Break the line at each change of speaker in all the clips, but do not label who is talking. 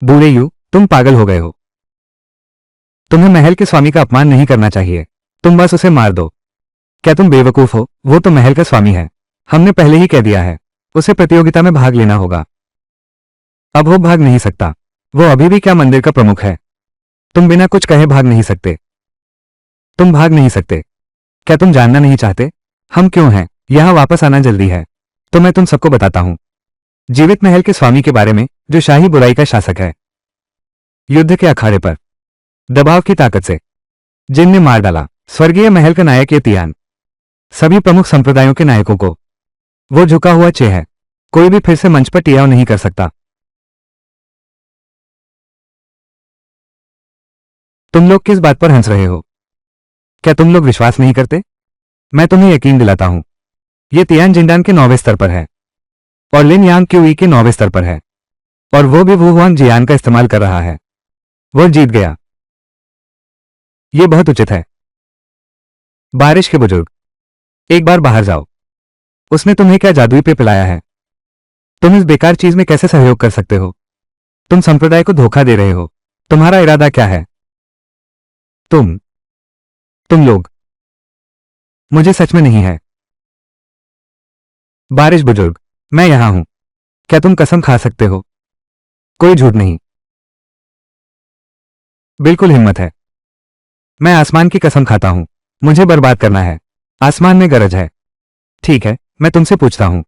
बूढ़े यू, तुम पागल हो गए हो। तुम्हें महल के स्वामी का अपमान नहीं करना चाहिए। तुम बस उसे मार दो। क्या तुम बेवकूफ हो? वो तो महल का स्वामी है। हमने पहले ही कह दिया है, उसे प्रतियोगिता में भाग लेना होगा। अब वो भाग नहीं सकता। वो अभी भी क्या मंदिर का प्रमुख है। तुम बिना कुछ कहे भाग नहीं सकते। तुम भाग नहीं सकते। क्या तुम जानना नहीं चाहते हम क्यों हैं? यहां वापस आना जल्दी है तो मैं तुम सबको बताता हूं। जीवित महल के स्वामी के बारे में, जो शाही बुराई का शासक है। युद्ध के अखाड़े पर दबाव की ताकत से जिन ने मार डाला स्वर्गीय महल का नायक ये तियान। सभी प्रमुख संप्रदायों के नायकों को वो झुका हुआ चे है। कोई भी फिर से मंच पर टियाव नहीं कर सकता। तुम लोग किस बात पर हंस रहे हो? क्या तुम लोग विश्वास नहीं करते? मैं तुम्हें यकीन दिलाता हूं, ये तियान जिंडान के 9वें स्तर पर है और लिन यांग क्यूई के 9वें स्तर पर है, और वो भी वू हुआंग जियान का इस्तेमाल कर रहा है। वो जीत गया। ये बहुत उचित है। बारिश के बुजुर्ग, एक बार बाहर जाओ। उसने तुम्हें क्या जादुई पे पिलाया है? तुम इस बेकार चीज में कैसे सहयोग कर सकते हो? तुम संप्रदाय को धोखा दे रहे हो। तुम्हारा इरादा क्या है? तुम लोग। मुझे सच में नहीं है। बारिश बुजुर्ग, मैं यहां हूं। क्या तुम कसम खा सकते हो? कोई झूठ नहीं। बिल्कुल हिम्मत है। मैं आसमान की कसम खाता हूं, मुझे बर्बाद करना है। आसमान में गरज है। ठीक है, मैं तुमसे पूछता हूं,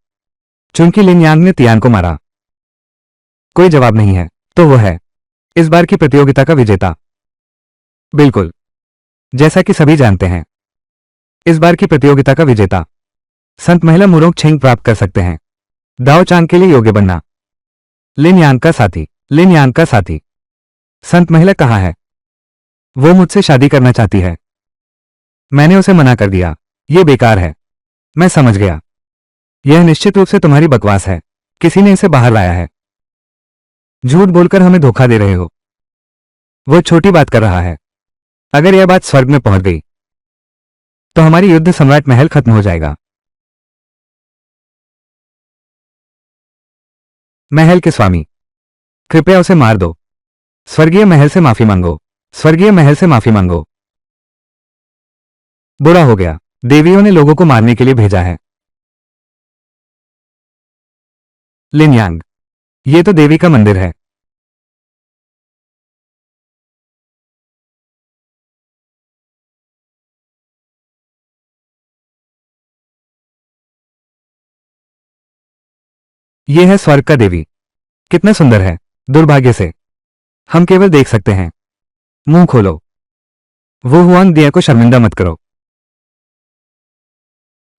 चूंकि लिन यांग ने तियान को मारा। कोई जवाब नहीं है, तो वो है इस बार की प्रतियोगिता का विजेता। बिल्कुल, जैसा कि सभी जानते हैं, इस बार की प्रतियोगिता का विजेता संत महिला मुरोंग छेंग प्राप्त कर सकते हैं। दाओ चांग के लिए योग्य बनना। लिन यांग का साथी। लिन यांग का साथी। संत महिला कहाँ है? वो मुझसे शादी करना चाहती है। मैंने उसे मना कर दिया। ये बेकार है। मैं समझ गया। यह निश्चित रूप से तुम्हारी बकवास है। किसी ने इसे बाहर लाया है। झूठ बोलकर हमें धोखा दे रहे हो। वो छोटी बात कर रहा है। अगर यह बात स्वर्ग में पहुंच गई तो हमारी युद्ध सम्राट महल खत्म हो जाएगा। महल के स्वामी, कृपया उसे मार दो। स्वर्गीय महल से माफी मांगो। स्वर्गीय महल से माफी मांगो। बुरा हो गया। देवियों ने लोगों को मारने के लिए भेजा है। लिन यांग, ये तो देवी का मंदिर है। ये है स्वर्ग का देवी। कितना सुंदर है। दुर्भाग्य से हम केवल देख सकते हैं। मुंह खोलो। वो हुआंग दिया को शर्मिंदा मत करो।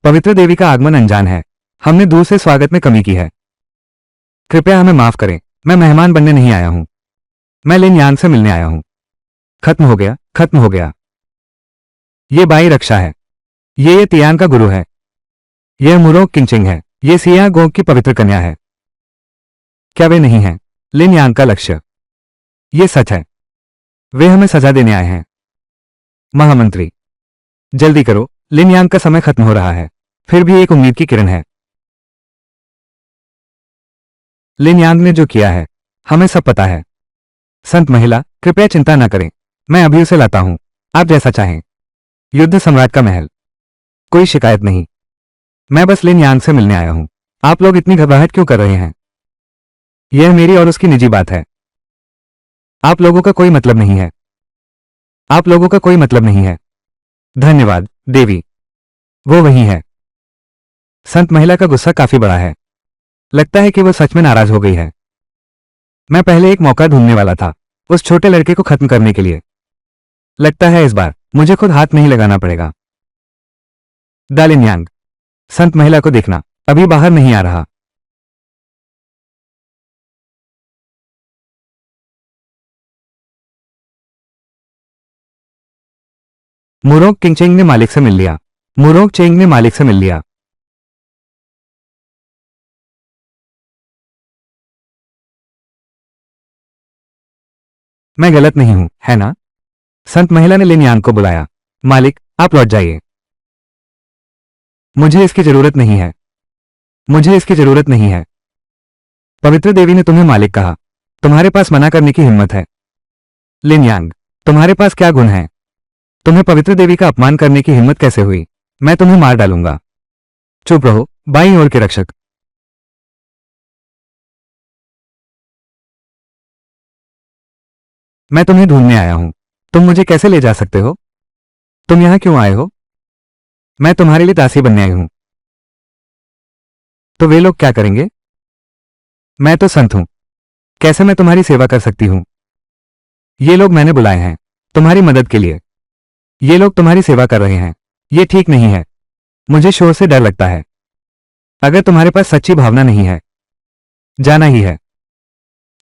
पवित्र देवी का आगमन अनजान है। हमने दूर से स्वागत में कमी की है। कृपया हमें माफ करें। मैं मेहमान बनने नहीं आया हूं। मैं लिन यांग से मिलने आया हूं। खत्म हो गया, खत्म हो गया। ये बाई रक्षा है। ये तियान का गुरु है। यह मुरोंग किंगचिंग है। ये सिया गोंग की पवित्र कन्या है। क्या वे नहीं हैं लिन यांग का लक्ष्य? ये सच है। वे हमें सजा देने आए हैं। महामंत्री, जल्दी करो, लिन यांग का समय खत्म हो रहा है। फिर भी एक उम्मीद की किरण है। लिन यांग ने जो किया है, हमें सब पता है। संत महिला, कृपया चिंता न करें। मैं अभी उसे लाता हूं। आप जैसा चाहें। युद्ध सम्राट का महल। कोई शिकायत नहीं। मैं बस लिन यांग से मिलने आया हूं। आप लोग इतनी घबराहट क्यों कर रहे हैं? यह मेरी और उसकी निजी बात है। आप लोगों का कोई मतलब नहीं है। आप लोगों का कोई मतलब नहीं है। धन्यवाद, देवी। वो वही है। संत महिला का गुस्सा काफी बड़ा है। लगता है कि वो सच में नाराज हो गई है। मैं पहले एक मौका ढूंढने वाला था उस छोटे लड़के को खत्म करने के लिए। लगता है इस बार मुझे खुद हाथ नहीं लगाना पड़ेगा। दालिन यांग, संत महिला को देखना, अभी बाहर नहीं आ रहा। मुरोंग किंगचेंग ने मालिक से मिल लिया। मुरोंग चेंग ने मालिक से मिल लिया। मैं गलत नहीं हूं, है ना? संत महिला ने लिन यांग को बुलाया। मालिक, आप लौट जाइए। मुझे इसकी जरूरत नहीं है। मुझे इसकी जरूरत नहीं है। पवित्र देवी ने तुम्हें मालिक कहा। तुम्हारे पास मना करने की हिम्मत है? लिन यांग, तुम्हारे पास क्या गुण है? तुम्हें पवित्र देवी का अपमान करने की हिम्मत कैसे हुई? मैं तुम्हें मार डालूंगा। चुप रहो, बाईं ओर के रक्षक। मैं तुम्हें ढूंढने आया हूं। तुम मुझे कैसे ले जा सकते हो? तुम यहां क्यों आए हो? मैं तुम्हारे लिए दासी बनने आई हूं। तो वे लोग क्या करेंगे? मैं तो संत हूं। कैसे मैं तुम्हारी सेवा कर सकती हूं? ये लोग मैंने बुलाए हैं तुम्हारी मदद के लिए। ये लोग तुम्हारी सेवा कर रहे हैं। ये ठीक नहीं है। मुझे शोर से डर लगता है। अगर तुम्हारे पास सच्ची भावना नहीं है, जाना ही है।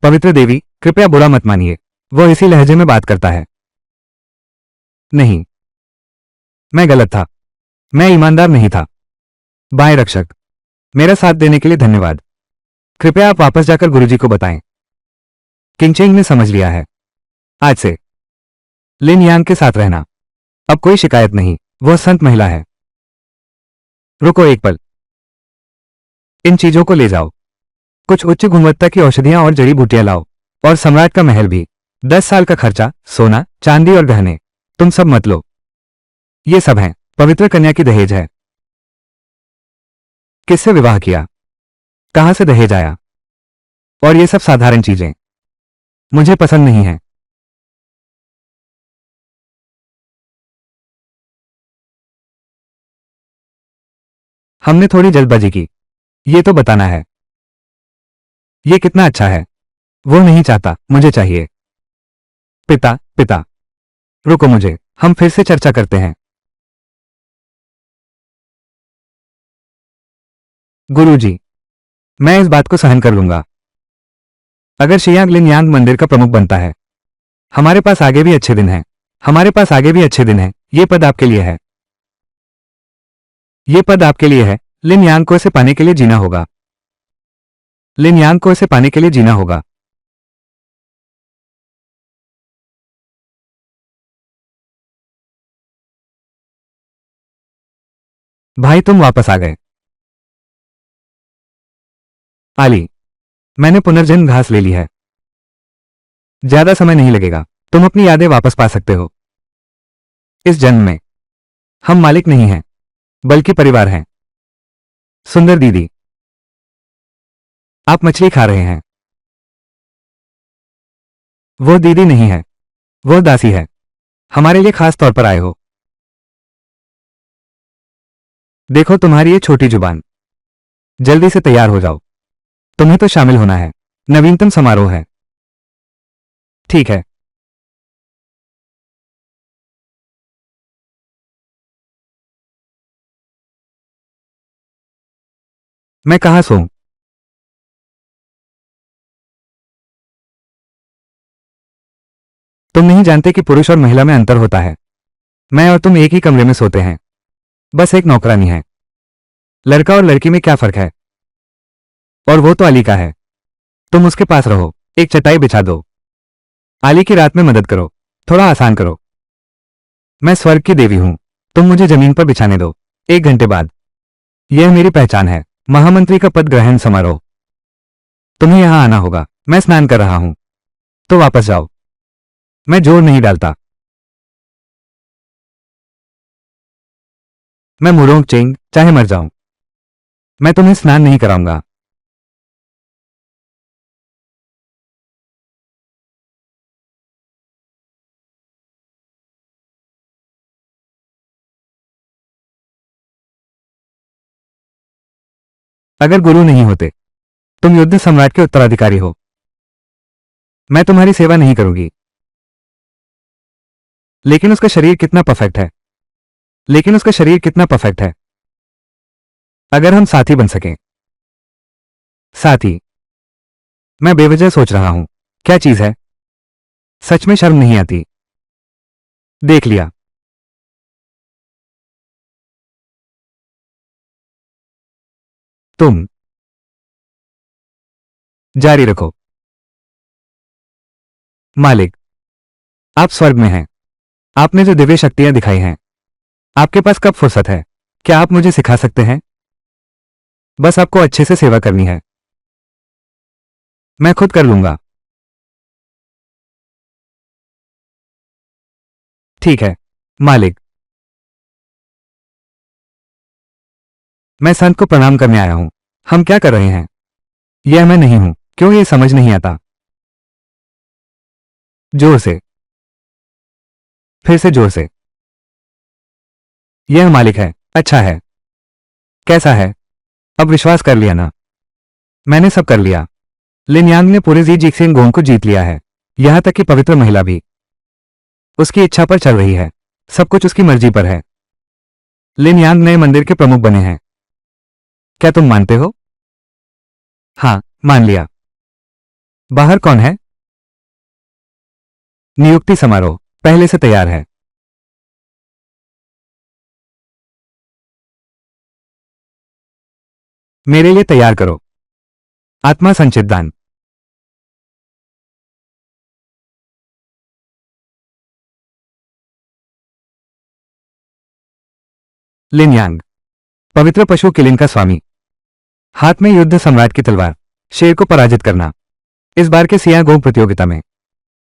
पवित्र देवी, कृपया बुरा मत मानिए। वो इसी लहजे में बात करता है। नहीं, मैं गलत था। मैं ईमानदार नहीं था। बाएं रक्षक, मेरा साथ देने के लिए धन्यवाद। कृपया आप वापस जाकर गुरुजी को बताएं। किंगचेंग ने समझ लिया है। आज से लिन यांग के साथ रहना। अब कोई शिकायत नहीं। वह संत महिला है। रुको एक पल। इन चीजों को ले जाओ। कुछ उच्च गुणवत्ता की औषधियां और जड़ी बूटियां लाओ। और सम्राट का महल भी। 10 साल का खर्चा, सोना, चांदी और गहने। तुम सब मत लो। ये सब हैं पवित्र कन्या की दहेज है। किससे विवाह किया? कहां से दहेज आया? और ये सब साधारण चीजें मुझे पसंद नहीं है। हमने थोड़ी जल्दबाजी की। ये तो बताना है। ये कितना अच्छा है। वो नहीं चाहता, मुझे चाहिए। पिता, पिता, रुको, मुझे हम फिर से चर्चा करते हैं। गुरुजी, मैं इस बात को सहन कर लूंगा। अगर शियांग लिन यांग मंदिर का प्रमुख बनता है, हमारे पास आगे भी अच्छे दिन हैं। हमारे पास आगे भी अच्छे दिन हैं। ये पद आपके लिए है। ये पद आपके लिए है। लिन यांग को इसे पाने के लिए जीना होगा। लिन यांग को इसे पाने के लिए जीना होगा। भाई, तुम वापस आ गए। आली, मैंने पुनर्जन्म घास ले ली है। ज्यादा समय नहीं लगेगा। तुम अपनी यादें वापस पा सकते हो। इस जन्म में हम मालिक नहीं हैं, बल्कि परिवार हैं। सुंदर दीदी, आप मछली खा रहे हैं। वो दीदी नहीं है, वो दासी है। हमारे लिए खास तौर पर आए हो। देखो तुम्हारी ये छोटी जुबान। जल्दी से तैयार हो जाओ। तुम्हें तो शामिल होना है। नवीनतम समारोह है। ठीक है। मैं कहां सोऊं? तुम नहीं जानते कि पुरुष और महिला में अंतर होता है। मैं और तुम एक ही कमरे में सोते हैं। बस एक नौकरानी है। लड़का और लड़की में क्या फर्क है? और वो तो अली का है। तुम उसके पास रहो। एक चटाई बिछा दो। आली की रात में मदद करो। थोड़ा आसान करो। मैं स्वर्ग की देवी हूं। तुम मुझे जमीन पर बिछाने दो। 1 घंटे बाद। यह मेरी पहचान है। महामंत्री का पद ग्रहण समारोह। तुम्हें यहां आना होगा। मैं स्नान कर रहा हूं। तो वापस जाओ। मैं जोर नहीं डालता। मैं मुरोंग चेंग, चाहे मर जाऊं। मैं तुम्हें स्नान नहीं कराऊंगा। अगर गुरु नहीं होते, तुम युद्ध सम्राट के उत्तराधिकारी हो। मैं तुम्हारी सेवा नहीं करूंगी। लेकिन उसका शरीर कितना परफेक्ट है। लेकिन उसका शरीर कितना परफेक्ट है। अगर हम साथी बन सकें। साथी। मैं बेवजह सोच रहा हूं। क्या चीज है? सच में शर्म नहीं आती। देख लिया। तुम जारी रखो। मालिक, आप स्वर्ग में हैं। आपने जो दिव्य शक्तियां दिखाई हैं, आपके पास कब फुर्सत है? क्या आप मुझे सिखा सकते हैं? बस आपको अच्छे से सेवा करनी है। मैं खुद कर लूंगा। ठीक है मालिक। मैं संत को प्रणाम करने आया हूं। हम क्या कर रहे हैं? यह मैं नहीं हूं। क्यों ये समझ नहीं आता? जोर से, फिर से जोर से। यह मालिक है। अच्छा है। कैसा है? अब विश्वास कर लिया ना? मैंने सब कर लिया। लिन यांग ने पूरे जी जिक्सिंगोंग को जीत लिया है, यहां तक कि पवित्र महिला भी उसकी इच्छा पर चल रही है। सब कुछ उसकी मर्जी पर है। लिन यांग नए मंदिर के प्रमुख बने हैं। क्या तुम मानते हो? हाँ, मान लिया। बाहर कौन है? नियुक्ति समारोह पहले से तैयार है। मेरे लिए तैयार करो। आत्मा संचित दान। लिन यांग, पवित्र पशु किलिन का स्वामी। हाथ में युद्ध सम्राट की तलवार, शेर को पराजित करना। इस बार के सियागोंग प्रतियोगिता में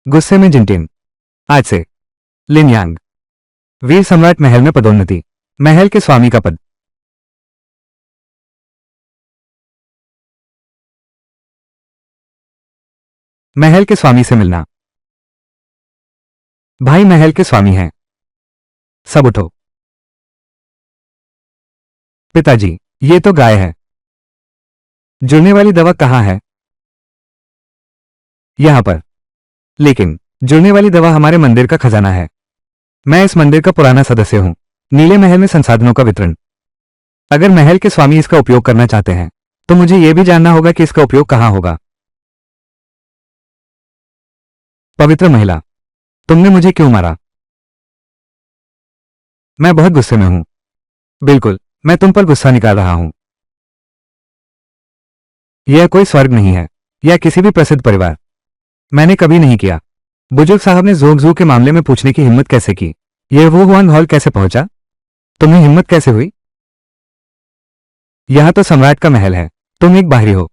गुस्से में जिनटिन। आज से लिन यांग, वीर सम्राट महल में पदोन्नति, महल के स्वामी का पद। महल के स्वामी से मिलना। भाई महल के स्वामी हैं। सब उठो। पिताजी, ये तो गाय है। जुड़ने वाली दवा कहाँ है? यहां पर। लेकिन जुड़ने वाली दवा हमारे मंदिर का खजाना है। मैं इस मंदिर का पुराना सदस्य हूं। नीले महल में संसाधनों का वितरण। अगर महल के स्वामी इसका उपयोग करना चाहते हैं तो मुझे यह भी जानना होगा कि इसका उपयोग कहां होगा। पवित्र महिला, तुमने मुझे क्यों मारा? मैं बहुत गुस्से में हूं। बिल्कुल, मैं तुम पर गुस्सा निकाल रहा हूं। यह कोई स्वर्ग नहीं है या किसी भी प्रसिद्ध परिवार। मैंने कभी नहीं किया। बुजुर्ग साहब ने जोगजू के मामले में पूछने की हिम्मत कैसे की? यह वो हुआन हॉल कैसे पहुंचा? तुम्हें हिम्मत कैसे हुई? यहां तो सम्राट का महल है। तुम एक बाहरी हो।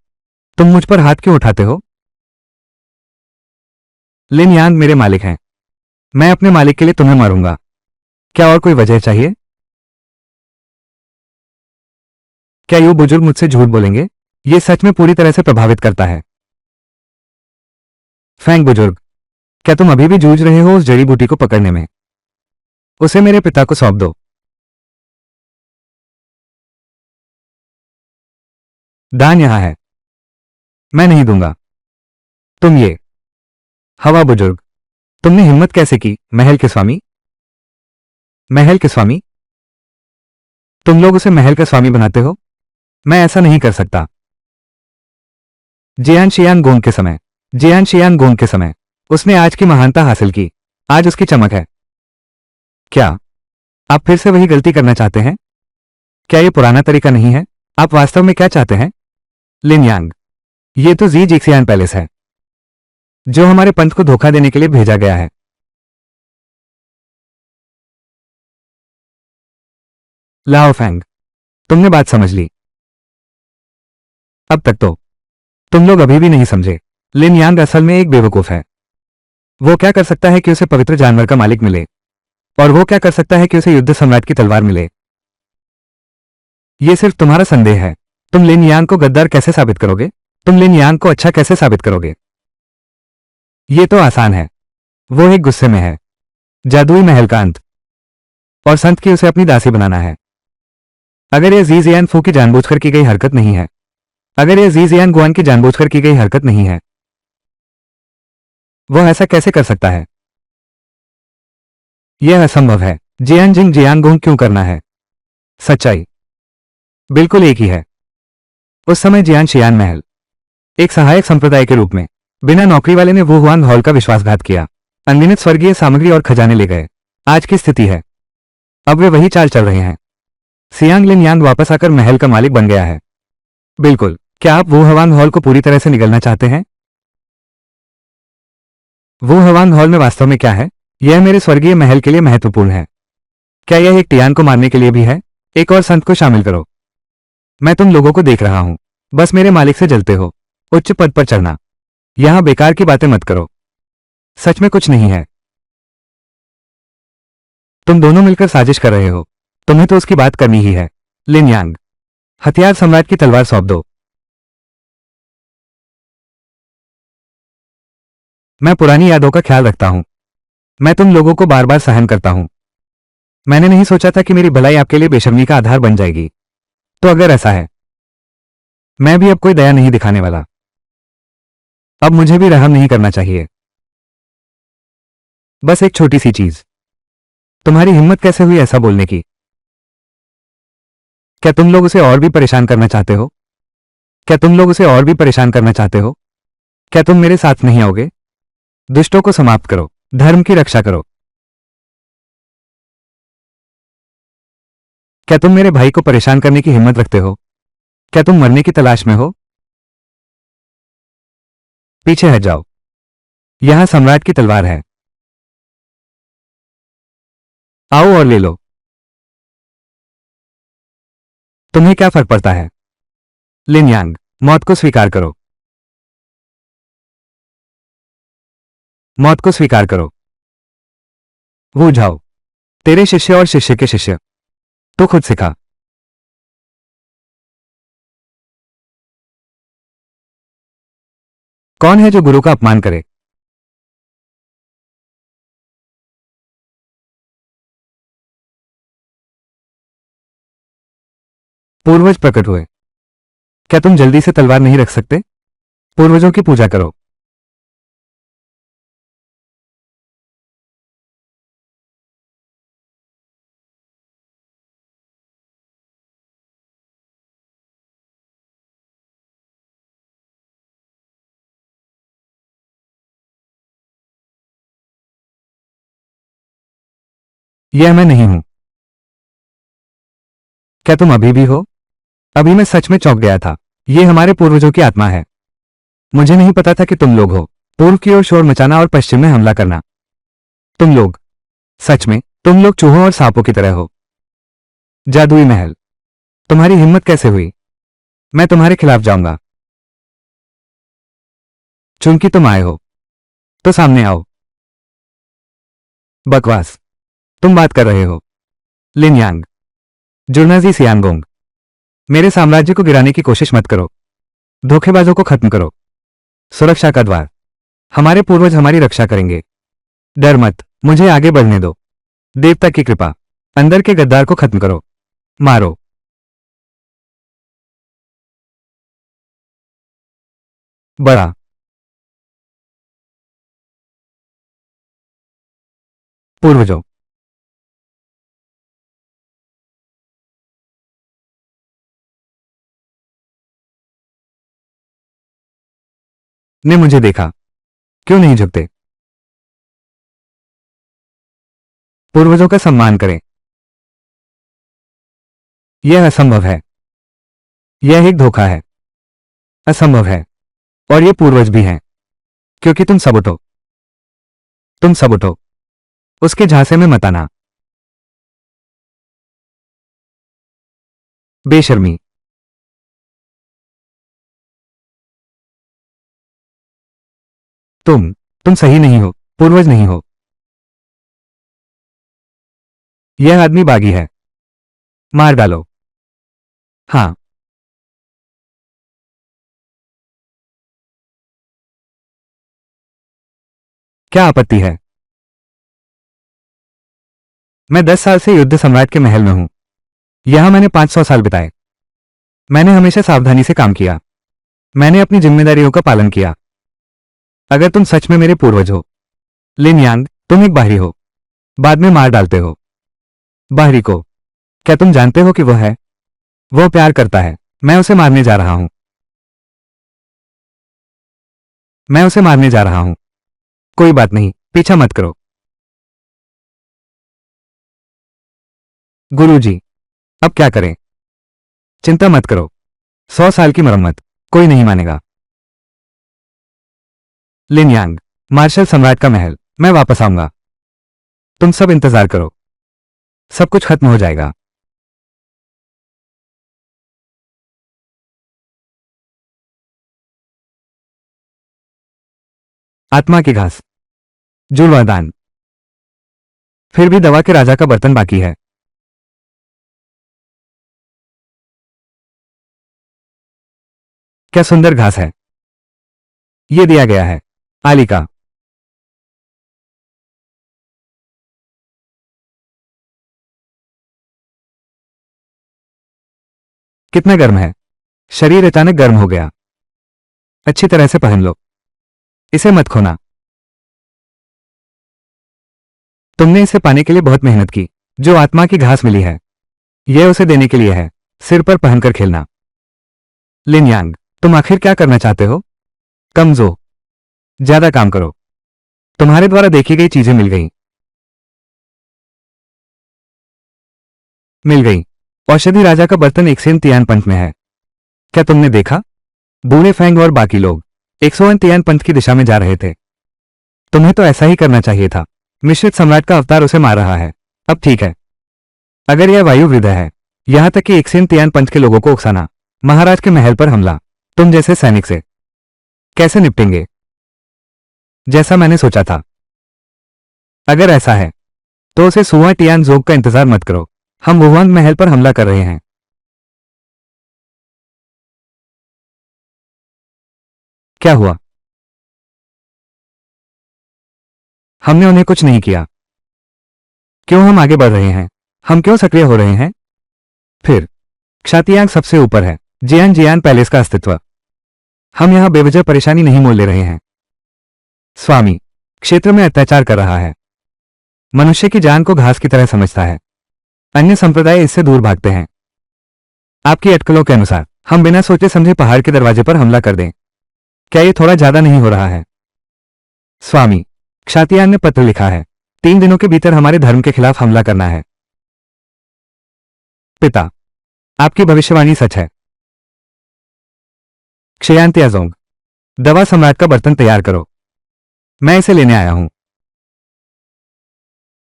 तुम मुझ पर हाथ क्यों उठाते हो? लिन यांग मेरे मालिक हैं। मैं अपने मालिक के लिए तुम्हें मारूंगा। क्या और कोई वजह चाहिए? क्या ये बुजुर्ग मुझसे झूठ बोलेंगे? ये सच में पूरी तरह से प्रभावित करता है। फैंग बुजुर्ग, क्या तुम अभी भी जूझ रहे हो उस जड़ी बूटी को पकड़ने में? उसे मेरे पिता को सौंप दो। दान यहां है। मैं नहीं दूंगा। तुम ये हवा बुजुर्ग, तुमने हिम्मत कैसे की? महल के स्वामी? महल के स्वामी? तुम लोग उसे महल का स्वामी बनाते हो? मैं ऐसा नहीं कर सकता। जियान शियान गोंग के समय, जियान शियान गोंग के समय उसने आज की महानता हासिल की। आज उसकी चमक है। क्या आप फिर से वही गलती करना चाहते हैं? क्या ये पुराना तरीका नहीं है? आप वास्तव में क्या चाहते हैं? लिन यांग, ये तो जी जिक्सियान पैलेस है जो हमारे पंथ को धोखा देने के लिए भेजा गया है। लाओ फैंग, तुमने बात समझ ली। अब तक तो तुम लोग अभी भी नहीं समझे। लिन यांग असल में एक बेवकूफ है। वो क्या कर सकता है कि उसे पवित्र जानवर का मालिक मिले, और वो क्या कर सकता है कि उसे युद्ध सम्राट की तलवार मिले? ये सिर्फ तुम्हारा संदेह है। तुम लिन यांग को गद्दार कैसे साबित करोगे? तुम लिन यांग को अच्छा कैसे साबित करोगे? ये तो आसान है। वो एक गुस्से में है। जादुई महल का अंत, और संत की उसे अपनी दासी बनाना है। अगर यह जी जियान फू की जानबूझकर की गई हरकत नहीं है, अगर यह जी जियान गुआन की जानबूझकर की गई हरकत नहीं है, वह ऐसा कैसे कर सकता है? यह असंभव है। जियान जिंग जियान गोंग क्यों करना है? सच्चाई बिल्कुल एक ही है। उस समय जियान शियान महल एक सहायक संप्रदाय के रूप में बिना नौकरी वाले ने वो हुआन हॉल का विश्वासघात किया। अनगिनत स्वर्गीय सामग्री और खजाने ले गए। आज की स्थिति है, अब वे वही चाल चल रहे हैं। सियांग लिन यांग वापस आकर महल का मालिक बन गया है। बिल्कुल। क्या आप वो हवान हॉल को पूरी तरह से निगलना चाहते हैं? वो हवान हॉल में वास्तव में क्या है? यह मेरे स्वर्गीय महल के लिए महत्वपूर्ण है। क्या यह एक टियान को मारने के लिए भी है? एक और संत को शामिल करो। मैं तुम लोगों को देख रहा हूं। बस मेरे मालिक से जलते हो। उच्च पद पर चढ़ना। यहां बेकार की बातें मत करो। सच में कुछ नहीं है। तुम दोनों मिलकर साजिश कर रहे हो। तुम्हें तो उसकी बात करनी ही है। लिन यांग, हथियार सम्राट की तलवार सौंप दो। मैं पुरानी यादों का ख्याल रखता हूं। मैं तुम लोगों को बार बार सहन करता हूं। मैंने नहीं सोचा था कि मेरी भलाई आपके लिए बेशर्मी का आधार बन जाएगी। तो अगर ऐसा है, मैं भी अब कोई दया नहीं दिखाने वाला। अब मुझे भी रहम नहीं करना चाहिए। बस एक छोटी सी चीज। तुम्हारी हिम्मत कैसे हुई ऐसा बोलने की? क्या तुम लोग उसे और भी परेशान करना चाहते हो? क्या तुम लोग उसे और भी परेशान करना चाहते हो? क्या तुम मेरे साथ नहीं आओगे? दुष्टों को समाप्त करो, धर्म की रक्षा करो। क्या तुम मेरे भाई को परेशान करने की हिम्मत रखते हो? क्या तुम मरने की तलाश में हो? पीछे हट जाओ। यहां सम्राट की तलवार है। आओ और ले लो। तुम्हें क्या फर्क पड़ता है? लिन यांग, मौत को स्वीकार करो। मौत को स्वीकार करो। वो जाओ। तेरे शिष्य और शिष्य के शिष्य। तो खुद सिखा। कौन है जो गुरु का अपमान करे? पूर्वज प्रकट हुए। क्या तुम जल्दी से तलवार नहीं रख सकते? पूर्वजों की पूजा करो। यह मैं नहीं हूं। क्या तुम अभी भी हो? अभी मैं सच में चौंक गया था। ये हमारे पूर्वजों की आत्मा है। मुझे नहीं पता था कि तुम लोग हो। पूर्व की ओर शोर मचाना और पश्चिम में हमला करना। तुम लोग, सच में तुम लोग चूहों और सांपों की तरह हो। जादुई महल। तुम्हारी हिम्मत कैसे हुई? मैं तुम्हारे खिलाफ जाऊंगा। चूंकि तुम आए हो तो सामने आओ। बकवास। तुम बात कर रहे हो। लिन यांग, जुर्नाजी सियांगोंग, मेरे साम्राज्य को गिराने की कोशिश मत करो। धोखेबाजों को खत्म करो। सुरक्षा का द्वार। हमारे पूर्वज हमारी रक्षा करेंगे। डर मत, मुझे आगे बढ़ने दो। देवता की कृपा। अंदर के गद्दार को खत्म करो। मारो। बड़ा। पूर्वजों, ने मुझे देखा। क्यों नहीं झुकते? पूर्वजों का सम्मान करें। यह असंभव है। यह एक धोखा है। असंभव है। और ये पूर्वज भी हैं। क्योंकि तुम सब उठो। तुम सब उठो। उसके झांसे में मत आना। बेशर्मी। तुम सही नहीं हो। पूर्वज नहीं हो। यह आदमी बागी है। मार डालो। हाँ। क्या आपत्ति है? मैं 10 साल से युद्ध सम्राट के महल में हूं। यहां मैंने 500 साल बिताए। मैंने हमेशा सावधानी से काम किया। मैंने अपनी जिम्मेदारियों का पालन किया। अगर तुम सच में मेरे पूर्वज हो, लिन यांग, तुम एक बाहरी हो। बाद में मार डालते हो। बाहरी को। क्या तुम जानते हो कि वह है? वह प्यार करता है। मैं उसे मारने जा रहा हूं। मैं उसे मारने जा रहा हूं। कोई बात नहीं, पीछा मत करो। गुरुजी, अब क्या करें? चिंता मत करो। 100 साल की मरम्मत। कोई नहीं मानेगा। लिन यांग, मार्शल सम्राट का महल। मैं वापस आऊंगा। तुम सब इंतजार करो। सब कुछ खत्म हो जाएगा। आत्मा की घास। जुड़वादान। फिर भी दवा के राजा का बर्तन बाकी है। क्या सुंदर घास है। ये दिया गया है। आलिका। कितना गर्म है। शरीर अचानक गर्म हो गया। अच्छी तरह से पहन लो। इसे मत खोना। तुमने इसे पाने के लिए बहुत मेहनत की। जो आत्मा की घास मिली है यह उसे देने के लिए है। सिर पर पहनकर खेलना। लिन यांग, तुम आखिर क्या करना चाहते हो? कमजोर। ज्यादा काम करो। तुम्हारे द्वारा देखी गई चीजें मिल गई। मिल गई। औषधि राजा का बर्तन एक्सेन तियान पंथ में है। क्या तुमने देखा? बूढ़े फैंग और बाकी लोग 101 तियान पंथ की दिशा में जा रहे थे। तुम्हें तो ऐसा ही करना चाहिए था। मिश्रित सम्राट का अवतार उसे मार रहा है। अब ठीक है। अगर यह वायु वृद्ध है, यहां तक कि एक्सेन तियान पंथ के लोगों को उकसाना, महाराज के महल पर हमला, तुम जैसे सैनिक से कैसे निपटेंगे? जैसा मैंने सोचा था। अगर ऐसा है तो उसे सुआ टियान जोग का इंतजार मत करो। हम वुहान महल पर हमला कर रहे हैं। क्या हुआ? हमने उन्हें कुछ नहीं किया। क्यों हम आगे बढ़ रहे हैं? हम क्यों सक्रिय हो रहे हैं? फिर क्षातियांग सबसे ऊपर है। जियान जियान पैलेस का अस्तित्व। हम यहां बेवजह परेशानी नहीं मोल ले रहे हैं। स्वामी क्षेत्र में अत्याचार कर रहा है। मनुष्य की जान को घास की तरह समझता है। अन्य संप्रदाय इससे दूर भागते हैं। आपकी अटकलों के अनुसार हम बिना सोचे समझे पहाड़ के दरवाजे पर हमला कर दें। क्या यह थोड़ा ज्यादा नहीं हो रहा है? स्वामी क्षातियान ने पत्र लिखा है। 3 दिनों के भीतर हमारे धर्म के खिलाफ हमला करना है। पिता आपकी भविष्यवाणी सच है। क्षयांत्याजोंग, दवा सम्राट का बर्तन तैयार करो। मैं इसे लेने आया हूं।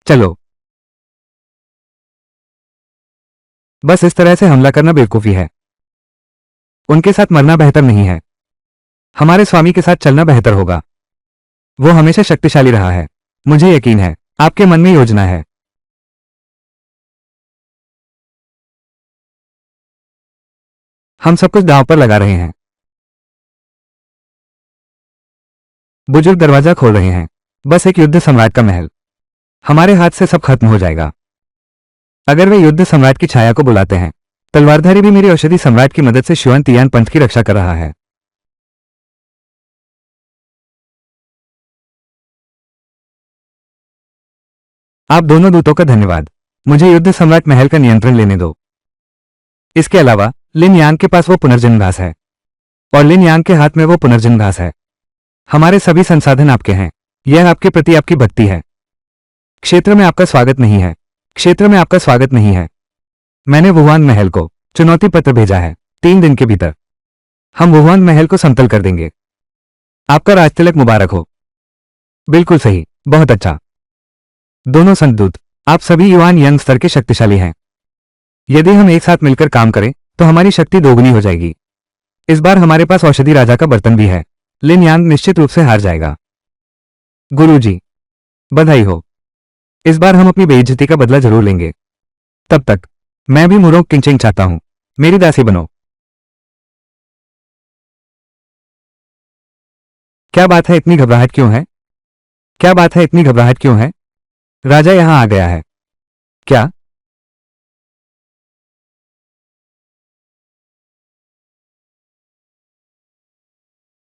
चलो। बस इस तरह से हमला करना बेवकूफी है। उनके साथ मरना बेहतर नहीं है। हमारे स्वामी के साथ चलना बेहतर होगा। वो हमेशा शक्तिशाली रहा है। मुझे यकीन है आपके मन में योजना है। हम सब कुछ दांव पर लगा रहे हैं। बुजुर्ग दरवाजा खोल रहे हैं। बस एक युद्ध सम्राट का महल। हमारे हाथ से सब खत्म हो जाएगा। अगर वे युद्ध सम्राट की छाया को बुलाते हैं, तलवारधारी भी मेरी औषधि सम्राट की मदद से श्युआन तियान पंथ की रक्षा कर रहा है। आप दोनों दूतों का धन्यवाद। मुझे युद्ध सम्राट महल का नियंत्रण लेने दो। इसके अलावा लिन यांग के पास वो पुनर्जन्म घास है और लिन यांग के हाथ में वो पुनर्जन्म घास है। हमारे सभी संसाधन आपके हैं। यह आपके प्रति आपकी भक्ति है। क्षेत्र में आपका स्वागत नहीं है। क्षेत्र में आपका स्वागत नहीं है। मैंने वुहान महल को चुनौती पत्र भेजा है। 3 दिन के भीतर हम वुहान महल को समतल कर देंगे। आपका राजतिलक मुबारक हो। बिल्कुल सही। बहुत अच्छा। दोनों संतदूत, आप सभी युवान यंग स्तर के शक्तिशाली हैं। यदि हम एक साथ मिलकर काम करें तो हमारी शक्ति दोगुनी हो जाएगी। इस बार हमारे पास औषधि राजा का बर्तन भी है। लिन यांग निश्चित रूप से हार जाएगा। गुरुजी, बधाई हो। इस बार हम अपनी बेइज्जती का बदला जरूर लेंगे। तब तक मैं भी मुरोंग किंचिंग चाहता हूं। मेरी दासी बनो। क्या बात है, इतनी घबराहट क्यों है? क्या बात है, इतनी घबराहट क्यों है? राजा यहां आ गया है। क्या?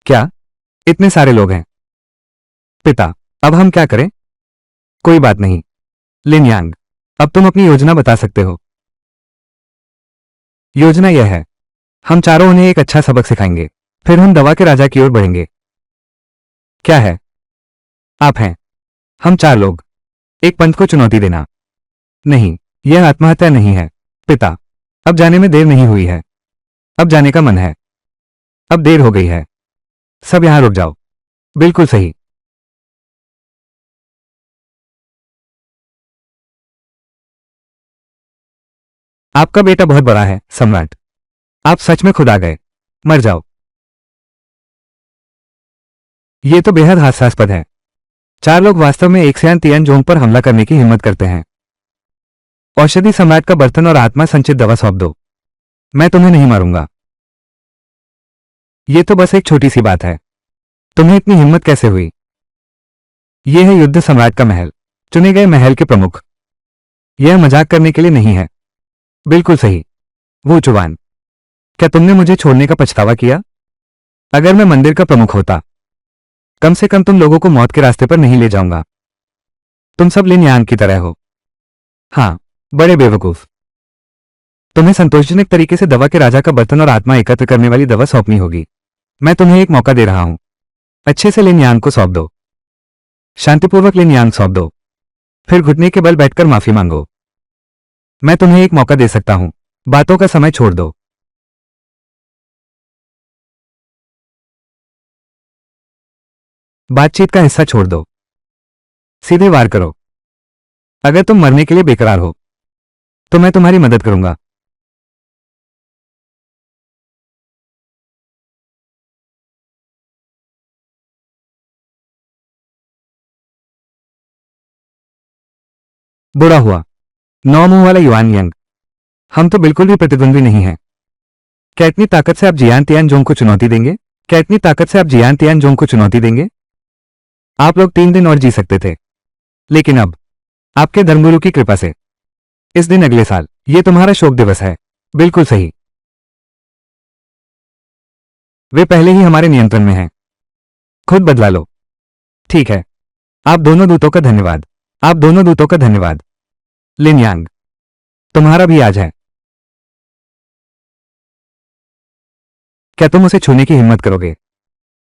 क्या? इतने सारे लोग हैं। पिता, अब हम क्या करें? कोई बात नहीं। लिन यांग, अब तुम अपनी योजना बता सकते हो। योजना यह है, हम चारों उन्हें एक अच्छा सबक सिखाएंगे। फिर हम दवा के राजा की ओर बढ़ेंगे। क्या है? आप हैं। हम 4 लोग। एक पंथ को चुनौती देना। नहीं, यह आत्महत्या नहीं है। पिता, अब जाने में देर नहीं हुई है। अब जाने का मन है। अब देर हो गई है। सब यहां रुक जाओ। बिल्कुल सही। आपका बेटा बहुत बड़ा है सम्राट। आप सच में खुद आ गए। मर जाओ। ये तो बेहद हास्यास्पद है। 4 लोग वास्तव में एक सयान तियानजोंग पर हमला करने की हिम्मत करते हैं। औषधि सम्राट का बर्तन और आत्मा संचित दवा सौंप दो। मैं तुम्हें नहीं मारूंगा। ये तो बस एक छोटी सी बात है। तुम्हें इतनी हिम्मत कैसे हुई? यह है युद्ध सम्राट का महल, चुने गए महल के प्रमुख। यह मजाक करने के लिए नहीं है। बिल्कुल सही। वो जुबान। क्या तुमने मुझे छोड़ने का पछतावा किया? अगर मैं मंदिर का प्रमुख होता, कम से कम तुम लोगों को मौत के रास्ते पर नहीं ले जाऊंगा। तुम सब लिन यांग की तरह हो। हाँ, बड़े बेवकूफ। तुम्हें संतोषजनक तरीके से दवा के राजा का बर्तन और आत्मा एकत्र करने वाली दवा सौंपनी होगी। मैं तुम्हें एक मौका दे रहा हूं। अच्छे से लिन यांग को सौंप दो। शांतिपूर्वक लिन यांग सौंप दो। फिर घुटने के बल बैठकर माफी मांगो। मैं तुम्हें एक मौका दे सकता हूं। बातों का समय छोड़ दो। बातचीत का हिस्सा छोड़ दो। सीधे वार करो। अगर तुम मरने के लिए बेकरार हो तो मैं तुम्हारी मदद करूंगा। बुरा हुआ। 9 मुंह वाला युआन यंग। हम तो बिल्कुल भी प्रतिद्वंद्वी नहीं हैं। क्या इतनी ताकत से आप जियान तियानजोंग को चुनौती देंगे? क्या इतनी ताकत से आप जियान तियानजोंग को चुनौती देंगे? आप लोग 3 दिन और जी सकते थे, लेकिन अब आपके धर्मगुरु की कृपा से इस दिन अगले साल ये तुम्हारा शोक दिवस है। बिल्कुल सही। वे पहले ही हमारे नियंत्रण में हैं। खुद बदला लो। ठीक है। आप दोनों दूतों का धन्यवाद। आप दोनों दूतों का धन्यवाद। लिन यांग, तुम्हारा भी आज है। क्या तुम उसे छूने की हिम्मत करोगे?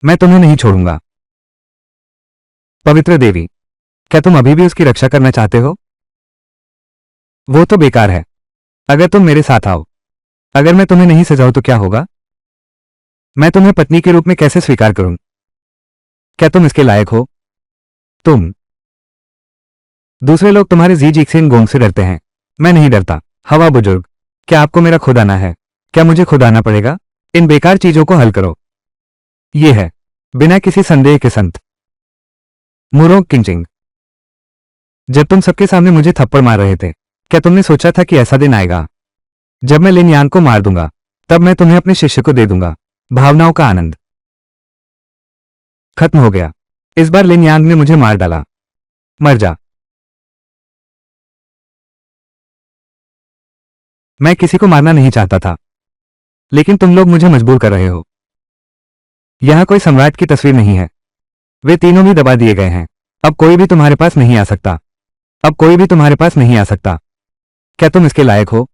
मैं तुम्हें नहीं छोड़ूंगा। पवित्र देवी, क्या तुम अभी भी उसकी रक्षा करना चाहते हो? वो तो बेकार है। अगर तुम मेरे साथ आओ, अगर मैं तुम्हें नहीं सजाऊं तो क्या होगा? मैं तुम्हें पत्नी के रूप में कैसे स्वीकार करूं? क्या तुम इसके लायक हो? तुम। दूसरे लोग तुम्हारे जी जीक्सिन गोंग से डरते हैं। मैं नहीं डरता। हवा बुजुर्ग, क्या आपको मेरा खुद आना है? क्या मुझे खुद आना पड़ेगा? इन बेकार चीजों को हल करो। ये है, बिना किसी संदेह के संत मुरोंग किंचिंग। जब तुम सबके सामने मुझे थप्पड़ मार रहे थे, क्या तुमने सोचा था कि ऐसा दिन आएगा जब मैं लिन यांग को मार दूंगा? तब मैं तुम्हें अपने शिष्य को दे दूंगा। भावनाओं का आनंद खत्म हो गया। इस बार लिन यांग ने मुझे मार डाला। मर जा। मैं किसी को मारना नहीं चाहता था, लेकिन तुम लोग मुझे मजबूर कर रहे हो। यहां कोई सम्राट की तस्वीर नहीं है। वे तीनों भी दबा दिए गए हैं। अब कोई भी तुम्हारे पास नहीं आ सकता। अब कोई भी तुम्हारे पास नहीं आ सकता। क्या तुम इसके लायक हो?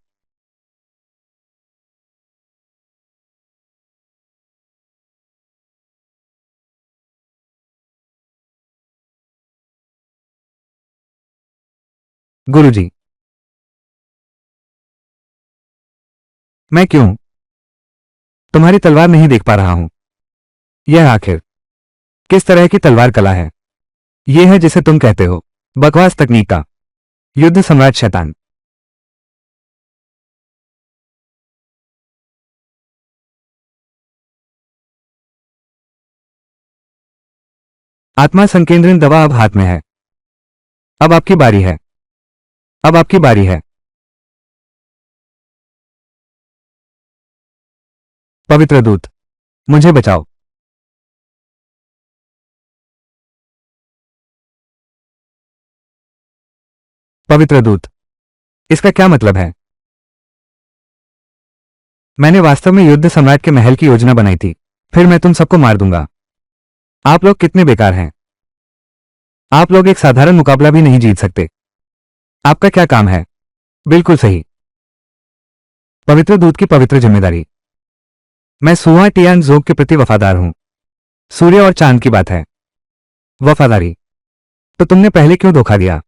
गुरुजी, मैं क्यों तुम्हारी तलवार नहीं देख पा रहा हूं? यह आखिर किस तरह की तलवार कला है? यह है जिसे तुम कहते हो बकवास तकनीक का युद्ध सम्राट शैतान। आत्मा संकेंद्रण दवा अब हाथ में है। अब आपकी बारी है। अब आपकी बारी है। पवित्र दूत, मुझे बचाओ। पवित्र दूत, इसका क्या मतलब है? मैंने वास्तव में युद्ध सम्राट के महल की योजना बनाई थी। फिर मैं तुम सबको मार दूंगा। आप लोग कितने बेकार हैं। आप लोग एक साधारण मुकाबला भी नहीं जीत सकते। आपका क्या काम है? बिल्कुल सही। पवित्र दूत की पवित्र जिम्मेदारी। मैं सुआ टियान जोग के प्रति वफादार हूं। सूर्य और चांद की बात है। वफादारी। तो तुमने पहले क्यों धोखा दिया?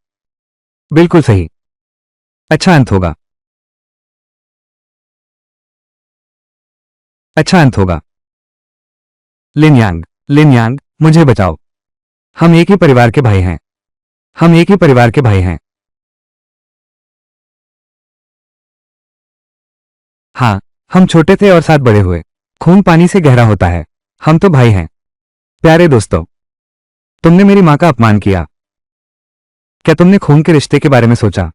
बिल्कुल सही। अच्छा अंत होगा। अच्छा अंत होगा। लिन यांग, लिन यांग, मुझे बचाओ। हम एक ही परिवार के भाई हैं। हम एक ही परिवार के भाई हैं। हाँ, हम छोटे थे और साथ बड़े हुए। खून पानी से गहरा होता है। हम तो भाई हैं। प्यारे दोस्तों, तुमने मेरी मां का अपमान किया। क्या तुमने खून के रिश्ते के बारे में सोचा?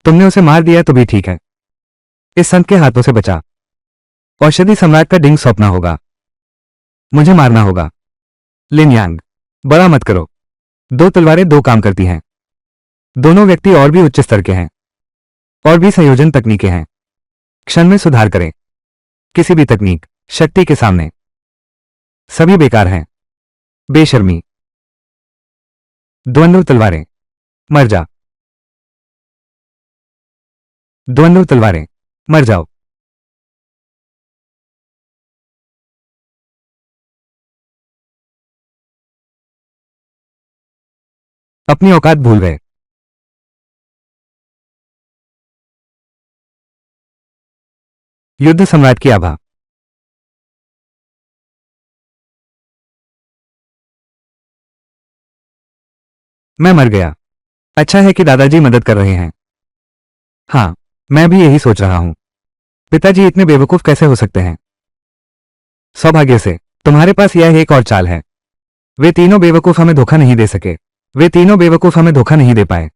तुमने उसे मार दिया तो भी ठीक है, इस संत के हाथों से बचा। औषधि सम्राट का डिंग सौंपना होगा, मुझे मारना होगा। लिन यांग, बड़ा मत करो। दो तलवारें दो काम करती हैं। दोनों व्यक्ति और भी उच्च स्तर के हैं, और भी संयोजन तकनीकें हैं। क्षण में सुधार करें। किसी भी तकनीक शक्ति के सामने सभी बेकार हैं। बेशर्मी। द्वंद्व तलवारें, मर जा। द्वंद्व तलवारें, मर जाओ। अपनी औकात भूल गए। युद्ध सम्राट की आभा। मैं मर गया। अच्छा है कि दादाजी मदद कर रहे हैं। हाँ, मैं भी यही सोच रहा हूं। पिताजी इतने बेवकूफ कैसे हो सकते हैं? सौभाग्य से तुम्हारे पास यह एक और चाल है। वे तीनों बेवकूफ हमें धोखा नहीं दे सके। वे तीनों बेवकूफ हमें धोखा नहीं दे पाए।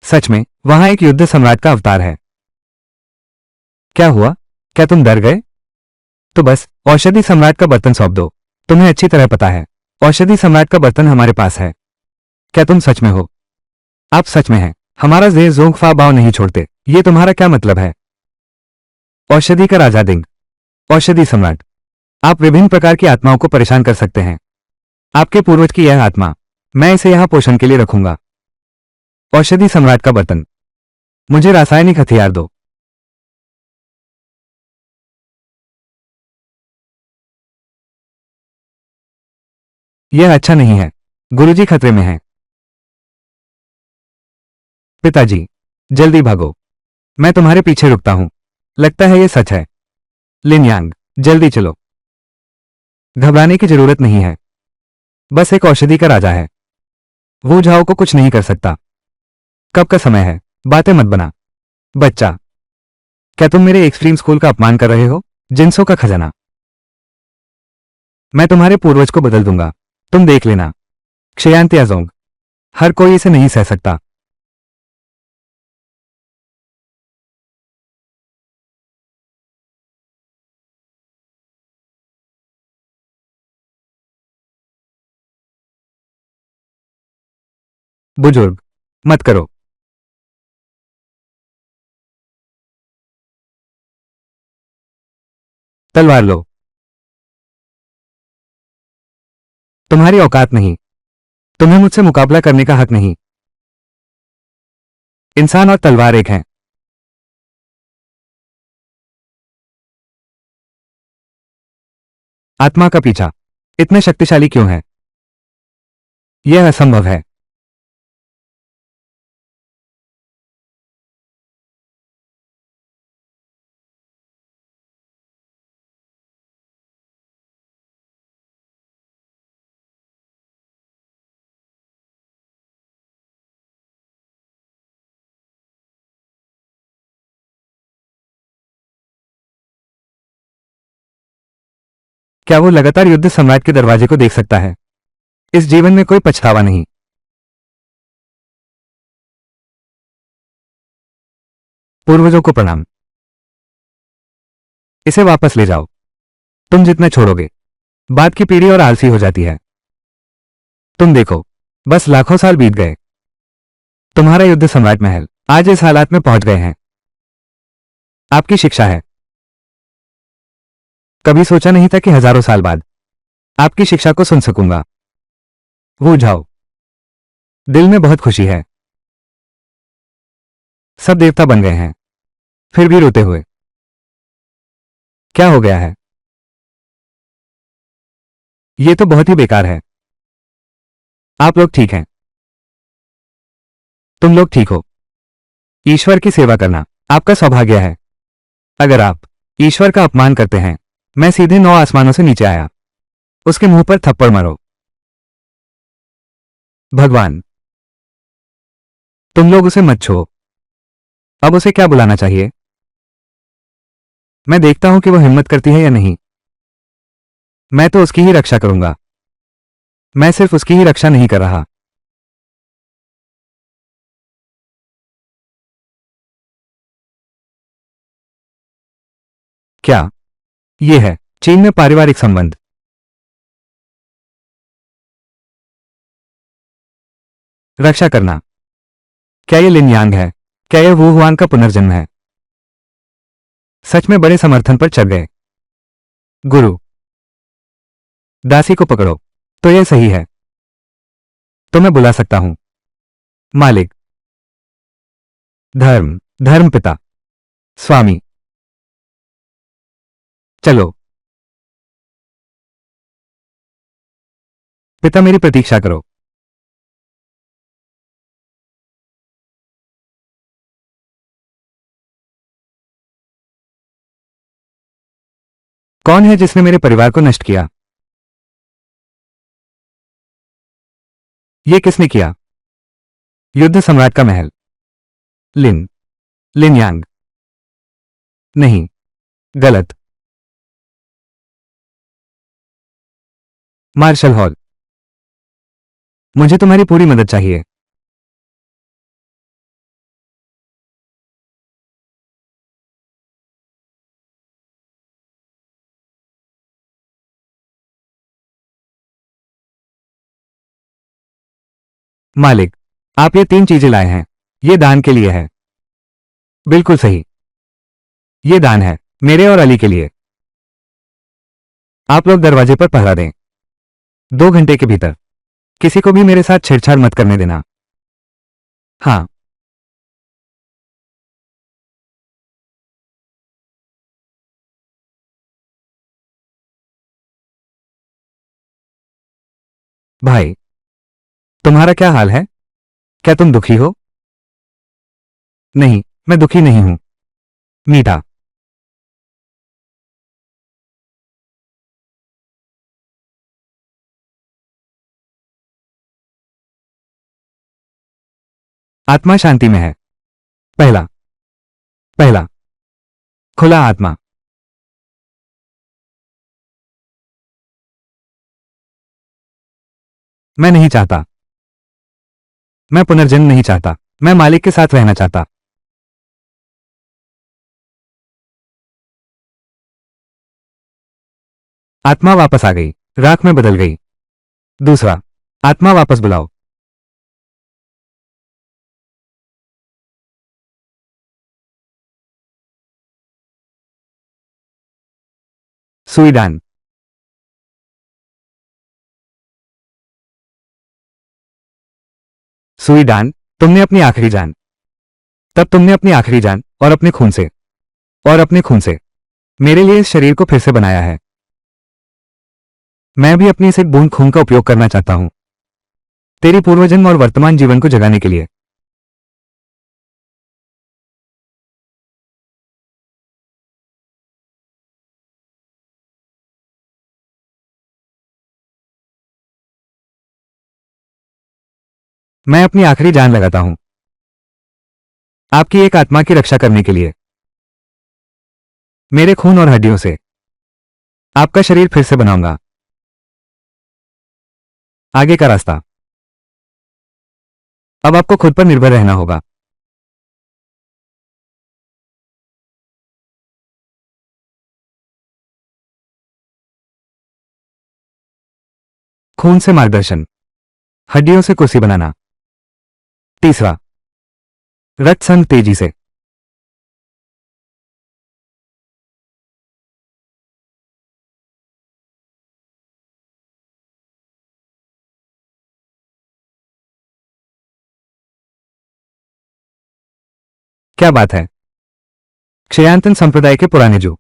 सच में वहां एक युद्ध सम्राट का अवतार है। क्या हुआ? क्या तुम डर गए? तो बस औषधि सम्राट का बर्तन सौंप दो। तुम्हें अच्छी तरह पता है, औषधि सम्राट का बर्तन हमारे पास है। क्या तुम सच में हो? आप सच में हैं। हमारा जे जोंगफा बाव नहीं छोड़ते। ये तुम्हारा क्या मतलब है? औषधि का राजा दिंग, औषधि सम्राट। आप विभिन्न प्रकार की आत्माओं को परेशान कर सकते हैं। आपके पूर्वज की यह आत्मा, मैं इसे यहां पोषण के लिए रखूंगा। औषधि सम्राट का बर्तन, मुझे रासायनिक हथियार दो। यह अच्छा नहीं है। गुरुजी खतरे में हैं। पिताजी, जल्दी भागो। मैं तुम्हारे पीछे रुकता हूं। लगता है यह सच है। लिन यांग, जल्दी चलो। घबराने की जरूरत नहीं है। बस एक औषधि का राजा है। वो झाओ को कुछ नहीं कर सकता। कब का समय है? बातें मत बना। बच्चा, क्या तुम मेरे एक्सट्रीम स्कूल का अपमान कर रहे हो? जिनसों का खजाना। मैं तुम्हारे पूर्वज को बदल दूंगा। तुम देख लेना। क्षयांत्याजोंग, हर कोई इसे नहीं सह सकता। बुजुर्ग, मत करो। तलवार लो। तुम्हारी औकात नहीं। तुम्हें मुझसे मुकाबला करने का हक नहीं। इंसान और तलवार एक हैं। आत्मा का पीछा इतने शक्तिशाली क्यों है? यह असंभव है। क्या वो लगातार युद्ध सम्राट के दरवाजे को देख सकता है? इस जीवन में कोई पछतावा नहीं। पूर्वजों को प्रणाम। इसे वापस ले जाओ। तुम जितना छोड़ोगे, बाद की पीढ़ी और आलसी हो जाती है। तुम देखो, बस लाखों साल बीत गए। तुम्हारा युद्ध सम्राट महल आज इस हालात में पहुंच गए हैं। आपकी शिक्षा है। कभी सोचा नहीं था कि हजारों साल बाद आपकी शिक्षा को सुन सकूंगा। वो जाओ। दिल में बहुत खुशी है। सब देवता बन गए हैं, फिर भी रोते हुए। क्या हो गया है? ये तो बहुत ही बेकार है। आप लोग ठीक हैं। तुम लोग ठीक हो। ईश्वर की सेवा करना आपका सौभाग्य है। अगर आप ईश्वर का अपमान करते हैं, मैं सीधे 9 आसमानों से नीचे आया। उसके मुंह पर थप्पड़ मारो। भगवान, तुम लोग उसे मत छुओ। अब उसे क्या बुलाना चाहिए? मैं देखता हूं कि वो हिम्मत करती है या नहीं। मैं तो उसकी ही रक्षा करूंगा। मैं सिर्फ उसकी ही रक्षा नहीं कर रहा। क्या ये है चीन में पारिवारिक संबंध? रक्षा करना। क्या ये लिन यांग है? क्या यह वू हुआन का पुनर्जन्म है? सच में बड़े समर्थन पर चढ़ गए। गुरु, दासी को पकड़ो। तो यह सही है। तो मैं बुला सकता हूं। मालिक, धर्म, धर्म पिता, स्वामी। चलो पिता, मेरी प्रतीक्षा करो। कौन है जिसने मेरे परिवार को नष्ट किया? यह किसने किया? युद्ध सम्राट का महल। लिन, लिन यांग। नहीं, गलत। Marshall Hall. मुझे तुम्हारी पूरी मदद चाहिए। मालिक, आप ये 3 चीजें लाए हैं। ये दान के लिए है। बिल्कुल सही। ये दान है मेरे और अली के लिए। आप लोग दरवाजे पर पहरा दें। 2 घंटे के भीतर किसी को भी मेरे साथ छेड़छाड़ मत करने देना। हाँ। भाई, तुम्हारा क्या हाल है? क्या तुम दुखी हो? नहीं, मैं दुखी नहीं हूं। मीठा। आत्मा शांति में है। पहला। पहला। खुला आत्मा। मैं नहीं चाहता। मैं पुनर्जन्म नहीं चाहता। मैं मालिक के साथ रहना चाहता। आत्मा वापस आ गई। राख में बदल गई। दूसरा। आत्मा वापस बुलाओ। सुईदान। सुईदान, तुमने अपनी आखिरी जान। तब तुमने अपनी आखिरी जान और अपने खून से मेरे लिए इस शरीर को फिर से बनाया है। मैं भी अपनी इस एक बूंद खून का उपयोग करना चाहता हूं, तेरी पूर्वजन्म और वर्तमान जीवन को जगाने के लिए। मैं अपनी आखिरी जान लगाता हूं आपकी एक आत्मा की रक्षा करने के लिए। मेरे खून और हड्डियों से आपका शरीर फिर से बनाऊंगा। आगे का रास्ता अब आपको खुद पर निर्भर रहना होगा। खून से मार्गदर्शन, हड्डियों से कुर्सी बनाना। तीसरा। रक्त संघ तेजी से। क्या बात है? क्षयांतन संप्रदाय के पुराने जो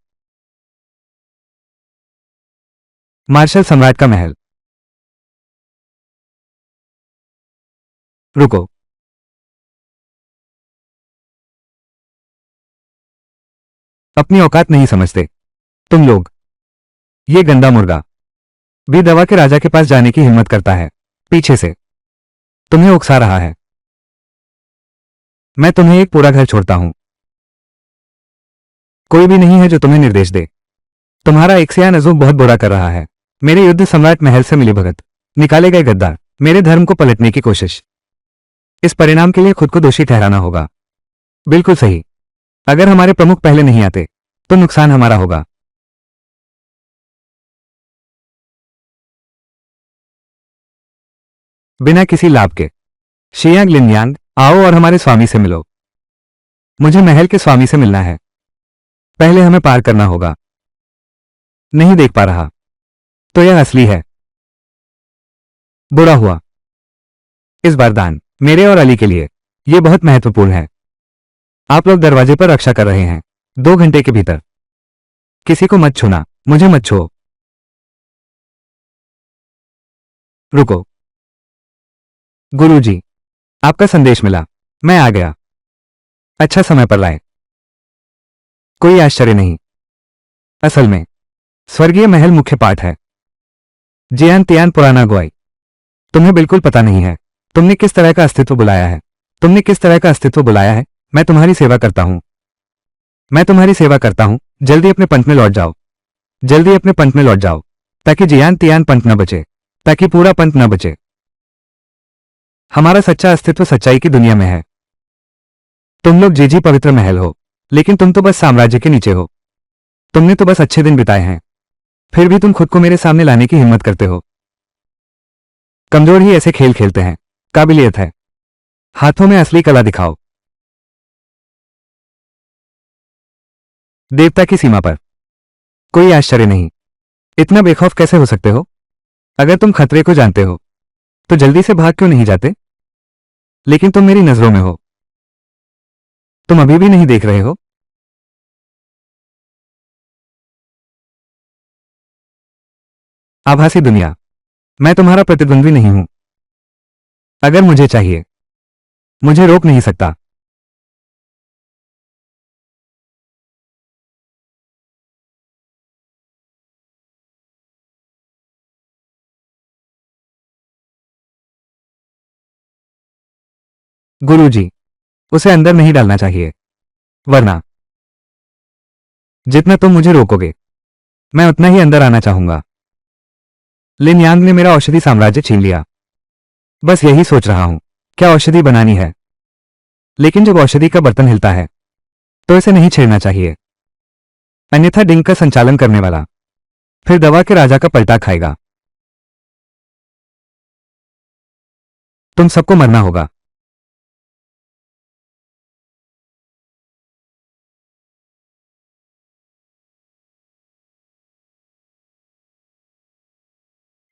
मार्शल सम्राट का महल। रुको। अपनी औकात नहीं समझते तुम लोग। ये गंदा मुर्गा भी दवा के राजा के पास जाने की हिम्मत करता है। पीछे से तुम्हें उकसा रहा है। मैं तुम्हें एक पूरा घर छोड़ता हूं। कोई भी नहीं है जो तुम्हें निर्देश दे। तुम्हारा एक सियान अजूब बहुत बुरा कर रहा है। मेरे युद्ध सम्राट महल से मिली भगत, निकाले गए गद्दार, मेरे धर्म को पलटने की कोशिश। इस परिणाम के लिए खुद को दोषी ठहराना होगा। बिल्कुल सही। अगर हमारे प्रमुख पहले नहीं आते तो नुकसान हमारा होगा। बिना किसी लाभ के। शियांग लिनयांग, आओ और हमारे स्वामी से मिलो। मुझे महल के स्वामी से मिलना है। पहले हमें पार करना होगा। नहीं देख पा रहा। तो यह असली है। बुरा हुआ। इस वरदान मेरे और अली के लिए यह बहुत महत्वपूर्ण है। आप लोग दरवाजे पर रक्षा कर रहे हैं। 2 घंटे के भीतर किसी को मत छूना, मुझे मत छुओ। रुको। गुरुजी, आपका संदेश मिला। मैं आ गया। अच्छा समय पर लाए। कोई आश्चर्य नहीं। असल में स्वर्गीय महल मुख्य पाठ है। जियान तियान पुराना गुआई। तुम्हें बिल्कुल पता नहीं है तुमने किस तरह का अस्तित्व बुलाया है। तुमने किस तरह का अस्तित्व बुलाया है। मैं तुम्हारी सेवा करता हूं। मैं तुम्हारी सेवा करता हूं। जल्दी अपने पंथ में लौट जाओ। जल्दी अपने पंथ में लौट जाओ, ताकि जियान तियान पंथ न बचे, ताकि पूरा पंथ न बचे। हमारा सच्चा अस्तित्व सच्चाई की दुनिया में है। तुम लोग जी पवित्र महल हो, लेकिन तुम तो बस साम्राज्य के नीचे हो। तुमने तो बस अच्छे दिन बिताए हैं, फिर भी तुम खुद को मेरे सामने लाने की हिम्मत करते हो। कमजोर ही ऐसे खेल खेलते हैं। काबिलियत है, हाथों में असली कला दिखाओ। देवता की सीमा पर। कोई आश्चर्य नहीं। इतना बेखौफ कैसे हो सकते हो? अगर तुम खतरे को जानते हो तो जल्दी से भाग क्यों नहीं जाते? लेकिन तुम मेरी नजरों में हो। तुम अभी भी नहीं देख रहे हो? आभासी दुनिया। मैं तुम्हारा प्रतिद्वंद्वी नहीं हूं। अगर मुझे चाहिए, मुझे रोक नहीं सकता। गुरुजी, उसे अंदर नहीं डालना चाहिए, वरना जितना तुम मुझे रोकोगे मैं उतना ही अंदर आना चाहूंगा। लिन यांग ने मेरा औषधि साम्राज्य छीन लिया। बस यही सोच रहा हूं, क्या औषधि बनानी है। लेकिन जब औषधि का बर्तन हिलता है तो इसे नहीं छेड़ना चाहिए, अन्यथा डिंग का संचालन करने वाला फिर दवा के राजा का पलटा खाएगा। तुम सबको मरना होगा।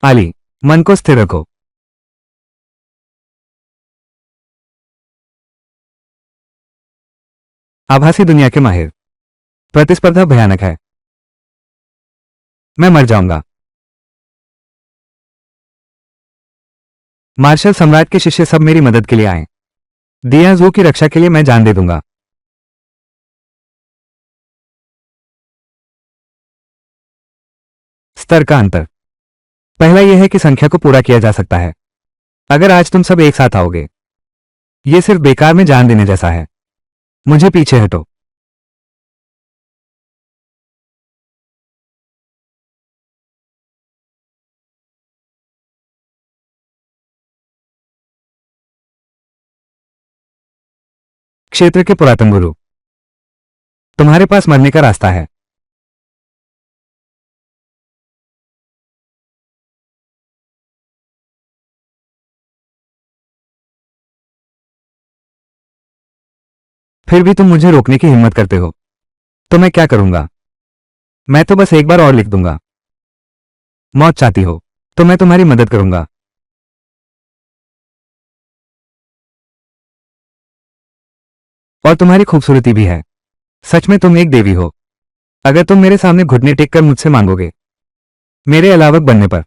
आली, मन को स्थिर रखो। आभासी दुनिया के माहिर। प्रतिस्पर्धा भयानक है। मैं मर जाऊंगा। मार्शल सम्राट के शिष्य सब मेरी मदद के लिए आए। दिया जू की रक्षा के लिए मैं जान दे दूंगा। स्तर का अंतर। पहला यह है कि संख्या को पूरा किया जा सकता है। अगर आज तुम सब एक साथ आओगे, यह सिर्फ बेकार में जान देने जैसा है। मुझे पीछे हटो। क्षेत्र के पुरातन गुरु, तुम्हारे पास मरने का रास्ता है। फिर भी तुम मुझे रोकने की हिम्मत करते हो, तो मैं क्या करूंगा? मैं तो बस एक बार और लिख दूंगा। मौत चाहती हो तो मैं तुम्हारी मदद करूंगा। और तुम्हारी खूबसूरती भी है। सच में तुम एक देवी हो। अगर तुम मेरे सामने घुटने टेक कर मुझसे मांगोगे मेरे अलावक बनने पर,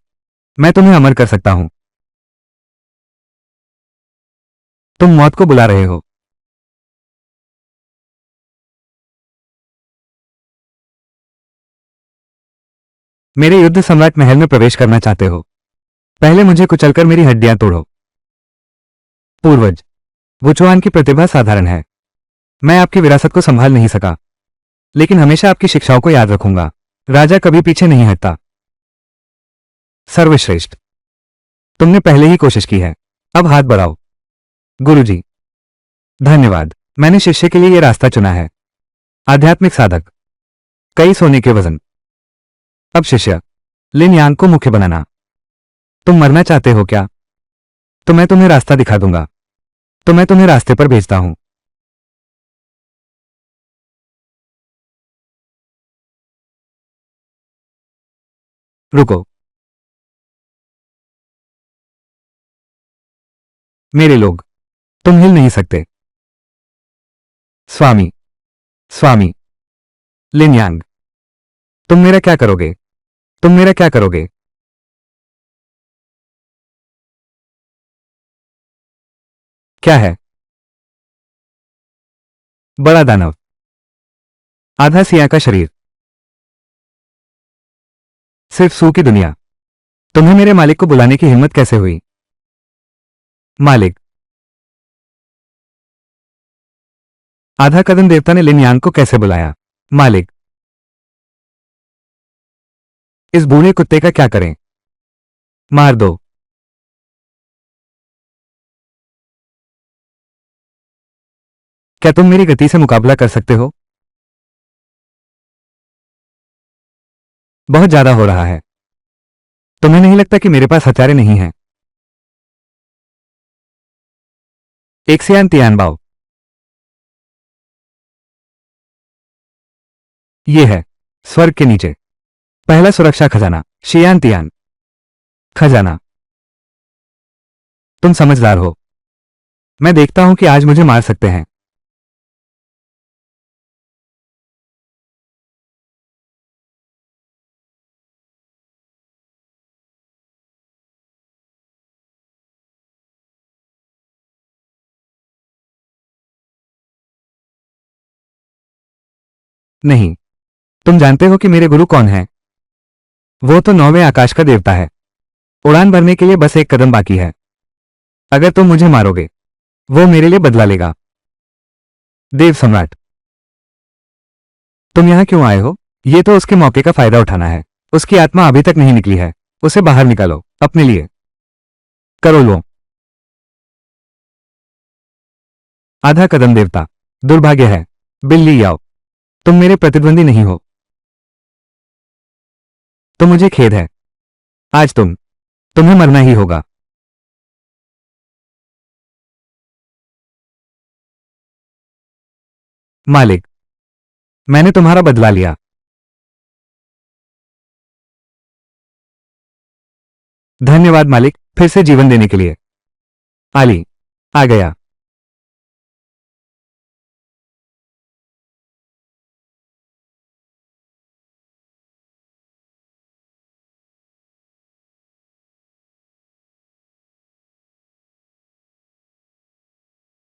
मैं तुम्हें अमर कर सकता हूं। तुम मौत को बुला रहे हो। मेरे युद्ध सम्राट महल में प्रवेश करना चाहते हो? पहले मुझे कुचलकर मेरी हड्डियां तोड़ो। पूर्वज, वुचुआन की प्रतिभा साधारण है। मैं आपकी विरासत को संभाल नहीं सका, लेकिन हमेशा आपकी शिक्षाओं को याद रखूंगा। राजा कभी पीछे नहीं हटता। सर्वश्रेष्ठ। तुमने पहले ही कोशिश की है, अब हाथ बढ़ाओ। गुरुजी, धन्यवाद। मैंने शिष्य के लिए यह रास्ता चुना है। आध्यात्मिक साधक, कई सोने के वजन। अब शिष्य, लिन यांग को मुख्य बनाना। तुम मरना चाहते हो क्या? तो मैं तुम्हें रास्ता दिखा दूंगा। तो मैं तुम्हें रास्ते पर भेजता हूं। रुको, मेरे लोग, तुम हिल नहीं सकते। स्वामी, स्वामी, लिन यांग, तुम मेरा क्या करोगे? तुम मेरा क्या करोगे? क्या है? बड़ा दानव, आधा सिया का शरीर, सिर्फ सू की दुनिया। तुम्हें मेरे मालिक को बुलाने की हिम्मत कैसे हुई? मालिक, आधा कदम देवता ने लिन यांग को कैसे बुलाया? मालिक, इस बूढ़े कुत्ते का क्या करें? मार दो। क्या तुम मेरी गति से मुकाबला कर सकते हो? बहुत ज्यादा हो रहा है। तुम्हें नहीं लगता कि मेरे पास हथियार नहीं हैं? एक सियान तियान बाओ। ये है स्वर्ग के नीचे पहला सुरक्षा खजाना, शियान तियान खजाना। तुम समझदार हो। मैं देखता हूं कि आज मुझे मार सकते हैं। नहीं, तुम जानते हो कि मेरे गुरु कौन है? वो तो 9वें आकाश का देवता है। उड़ान भरने के लिए बस एक कदम बाकी है। अगर तुम मुझे मारोगे, वो मेरे लिए बदला लेगा। देव सम्राट, तुम यहां क्यों आए हो? ये तो उसके मौके का फायदा उठाना है। उसकी आत्मा अभी तक नहीं निकली है। उसे बाहर निकालो, अपने लिए। करो लो। आधा कदम देवता, दुर्भाग्य है। बिल्ली आओ। तुम मेरे प्रतिद्वंदी नहीं हो। तो मुझे खेद है। आज तुम्हें मरना ही होगा। मालिक, मैंने तुम्हारा बदला लिया। धन्यवाद मालिक, फिर से जीवन देने के लिए। आली आ गया।